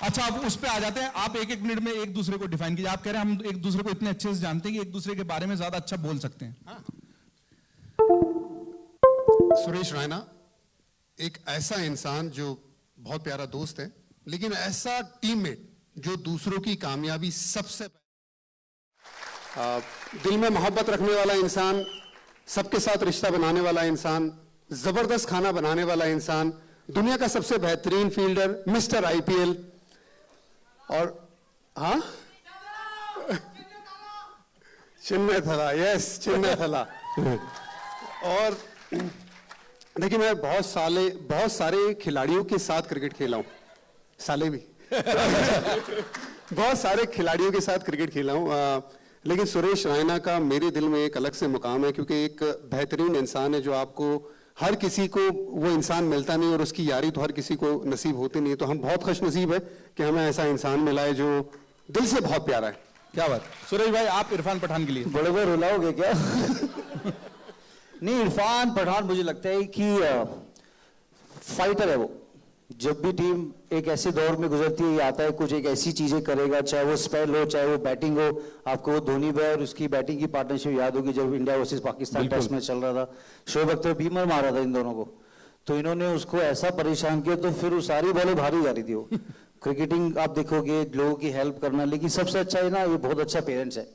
अच्छा, अब उस पे आ जाते हैं। आप 1-1 मिनट में एक दूसरे को डिफाइन कीजिए। आप कह रहे हैं हम एक दूसरे को इतने अच्छे से जानते हैं कि एक दूसरे के बारे में ज्यादा अच्छा बोल सकते हैं। हाँ। सुरेश रैना एक ऐसा इंसान जो बहुत प्यारा दोस्त है, लेकिन ऐसा टीममेट जो दूसरों की कामयाबी सबसे दिल में मोहब्बत रखने वाला इंसान, सबके साथ रिश्ता बनाने वाला इंसान, जबरदस्त खाना बनाने वाला इंसान, दुनिया का सबसे बेहतरीन फील्डर, मिस्टर आईपीएल। और हाँ, चिन्मय थला, यस, चिन्मय थला। और देखिए, मैं बहुत सारे खिलाड़ियों के साथ क्रिकेट खेला हूं, साले भी बहुत सारे खिलाड़ियों के साथ क्रिकेट खेला हूं, लेकिन सुरेश रैना का मेरे दिल में एक अलग से मुकाम है, क्योंकि एक बेहतरीन इंसान है जो आपको, हर किसी को वो इंसान मिलता नहीं, और उसकी यारी तो हर किसी को नसीब होती नहीं है। तो हम बहुत खुशनसीब है कि हमें ऐसा इंसान मिला है जो दिल से बहुत प्यारा है। क्या बात। सुरेश भाई, आप इरफान पठान के लिए बड़े बड़े रुलाओगे क्या? नहीं, इरफान पठान मुझे लगता है कि फाइटर है वो। जब भी टीम एक ऐसे दौर में गुजरती है, आता है कुछ एक ऐसी चीजें करेगा, चाहे वो स्पेल हो, चाहे वो बैटिंग हो। आपको वो धोनी भाई और उसकी बैटिंग की पार्टनरशिप याद होगी, जब India versus Pakistan test match चल रहा था, शोएब अख्तर बीमर मारा था इन दोनों को, तो इन्होंने उसको ऐसा परेशान किया, तो फिर वो सारी बॉलें भारी जा रही थी। वो क्रिकेटिंग आप देखोगे, लोगों की हेल्प करना, लेकिन सबसे अच्छा है ना, ये बहुत अच्छा पेरेंट्स है।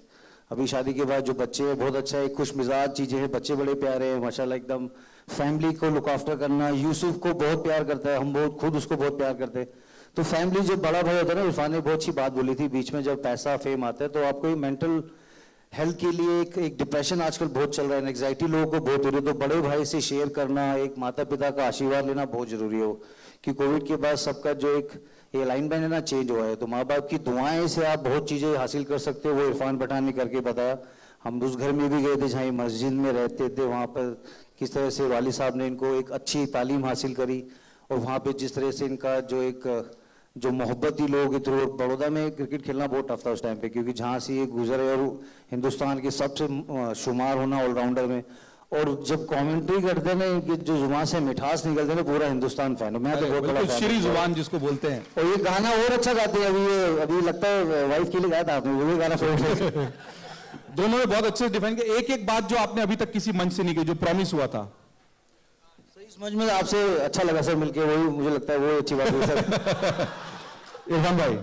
अभी शादी के बाद जो बच्चे हैं, बहुत अच्छा है, खुश मिजाज चीजें हैं, बच्चे बड़े प्यारे हैं माशाल्लाह, एकदम फैमिली को लुक आफ्टर करना। यूसुफ को बहुत प्यार करता है, हम बहुत खुद उसको बहुत प्यार करते हैं। तो फैमिली, जब बड़ा भाई होता है ना, इरफान ने बहुत अच्छी बात बोली थी बीच में, जब पैसा फेम आता है तो आपको मेंटल हेल्थ के लिए एक डिप्रेशन आजकल बहुत चल रहा है, एंग्जाइटी लोगों को बहुत हो रही है, तो बड़े भाई से शेयर करना, एक माता पिता का आशीर्वाद लेना बहुत जरूरी है। कि कोविड के बाद सबका जो एक अलाइनमेंट है ना, चेंज हुआ है, तो माँ बाप की दुआएं से आप बहुत चीजें हासिल कर सकते हो। वो इरफान पठान ने करके बताया। हम उस घर में भी गए थे जहाँ मस्जिद में रहते थे, वहाँ पर किस तरह से वाली साहब ने इनको एक अच्छी तालीम हासिल करी, और वहाँ पे जिस तरह से इनका जो मोहब्बती लोग थ्रू। बड़ौदा में क्रिकेट खेलना बहुत टफ था उस टाइम पे, क्योंकि जहाँ से ये गुजरे, और हिंदुस्तान के सबसे शुमार होना ऑलराउंडर में, और जब कमेंट्री करते ना, कि जो जुबान से मिठास निकलते ना, पूरा हिंदुस्तान फैन हूं मैं, तो बहुत बड़ा श्री जुबान जिसको बोलते हैं। और ये गाना और अच्छा गाते हैं। अभी लगता है वाइफ के लिए गाया था आपने, वो भी गाना फेवरेट है। दोनों ने बहुत अच्छे से डिफाइन किया। एक बात जो आपने अभी तक किसी मंच से नहीं की, जो प्रॉमिस हुआ था। सही समझ में आपसे अच्छा लगा सर मिलके, वही मुझे लगता है वो अच्छी बात हुई सर। इरफान भाई,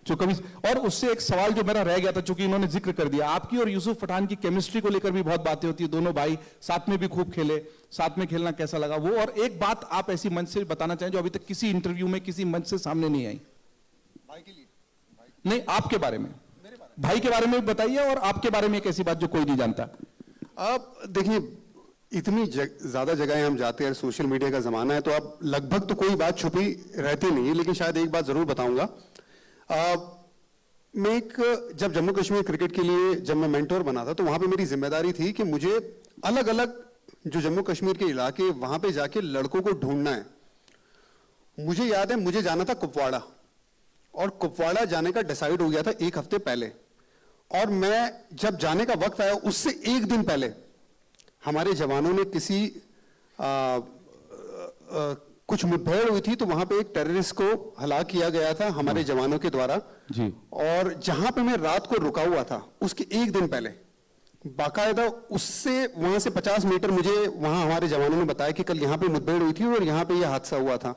जो कभी, और उससे एक सवाल जो मेरा रह गया था, चूंकि इन्होंने जिक्र कर दिया, आपकी और यूसुफ पठान की केमिस्ट्री को लेकर भी बहुत बातें होती है। दोनों भाई साथ में भी खूब खेले, साथ में खेलना कैसा लगा वो, और एक बात आप ऐसी मंच से बताना चाहें जो अभी तक किसी इंटरव्यू में किसी मंच से सामने नहीं आई। भाई के लिए नहीं, आपके बारे में, भाई के बारे में भी बताइए, और आपके बारे में एक ऐसी बात जो कोई नहीं जानता। अब देखिए, इतनी ज्यादा जगह हम जाते हैं, सोशल मीडिया का जमाना है, तो अब लगभग तो कोई बात छुपी रहती नहीं है, लेकिन शायद एक बात जरूर बताऊंगा। मैं जब जम्मू कश्मीर क्रिकेट के लिए जब मैं मेंटोर बना था, तो वहां पे मेरी जिम्मेदारी थी कि मुझे अलग अलग जो जम्मू कश्मीर के इलाके, वहां पे जाके लड़कों को ढूंढना है। मुझे याद है, मुझे जाना था कुपवाड़ा, और कुपवाड़ा जाने का डिसाइड हो गया था 1 हफ्ते पहले। और मैं जब जाने का वक्त आया उससे 1 दिन पहले हमारे जवानों ने कुछ मुठभेड़ हुई थी, तो वहां पे एक टेररिस्ट को हलाक किया गया था हमारे जवानों के द्वारा जी। और जहां पे मैं रात को रुका हुआ था उसके 1 दिन पहले बाकायदा उससे वहां से 50 मीटर मुझे वहां हमारे जवानों ने बताया कि कल यहाँ पे मुठभेड़ हुई थी और यहाँ पे यह हादसा हुआ था।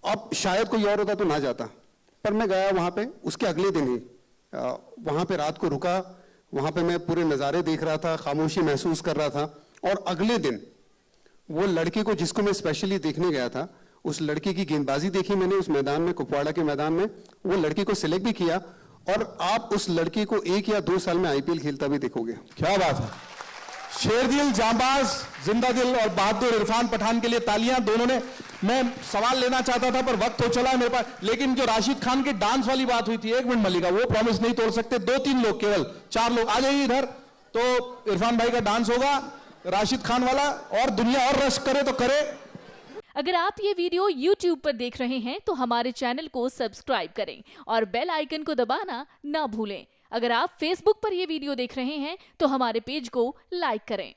अब शायद कोई और होता तो ना जाता, पर मैं गया वहां पे। उसके अगले दिन ही वहां पे रात को रुका, वहां पे मैं पूरे नज़ारे देख रहा था, खामोशी महसूस कर रहा था। और अगले दिन वो लड़के को जिसको मैं स्पेशली देखने गया था, उस लड़के की गेंदबाजी देखी मैंने उस मैदान में, कुपवाड़ा के मैदान में। वो लड़के को सिलेक्ट भी किया और आप उस लड़के को 1 या 2 साल में आईपीएल खेलता भी देखोगे। क्या बात है। शेरदिल, जांबाज, जिंदा दिल और बहादुर इरफान पठान के लिए तालियां दोनों ने। मैं सवाल लेना चाहता था पर वक्त तो चला है मेरे पास, लेकिन जो राशिद खान के डांस वाली बात हुई थी, 1 मिनट मल्लिका, वो प्रॉमिस नहीं तोड़ सकते। 2-3 लोग, केवल 4 लोग आ जाइए इधर, तो इरफान भाई का डांस होगा राशिद खान वाला, और दुनिया और रश करे तो करे। अगर आप ये वीडियो YouTube पर देख रहे हैं तो हमारे चैनल को सब्सक्राइब करें और बेल आइकन को दबाना ना भूलें। अगर आप Facebook पर ये वीडियो देख रहे हैं तो हमारे पेज को लाइक करें।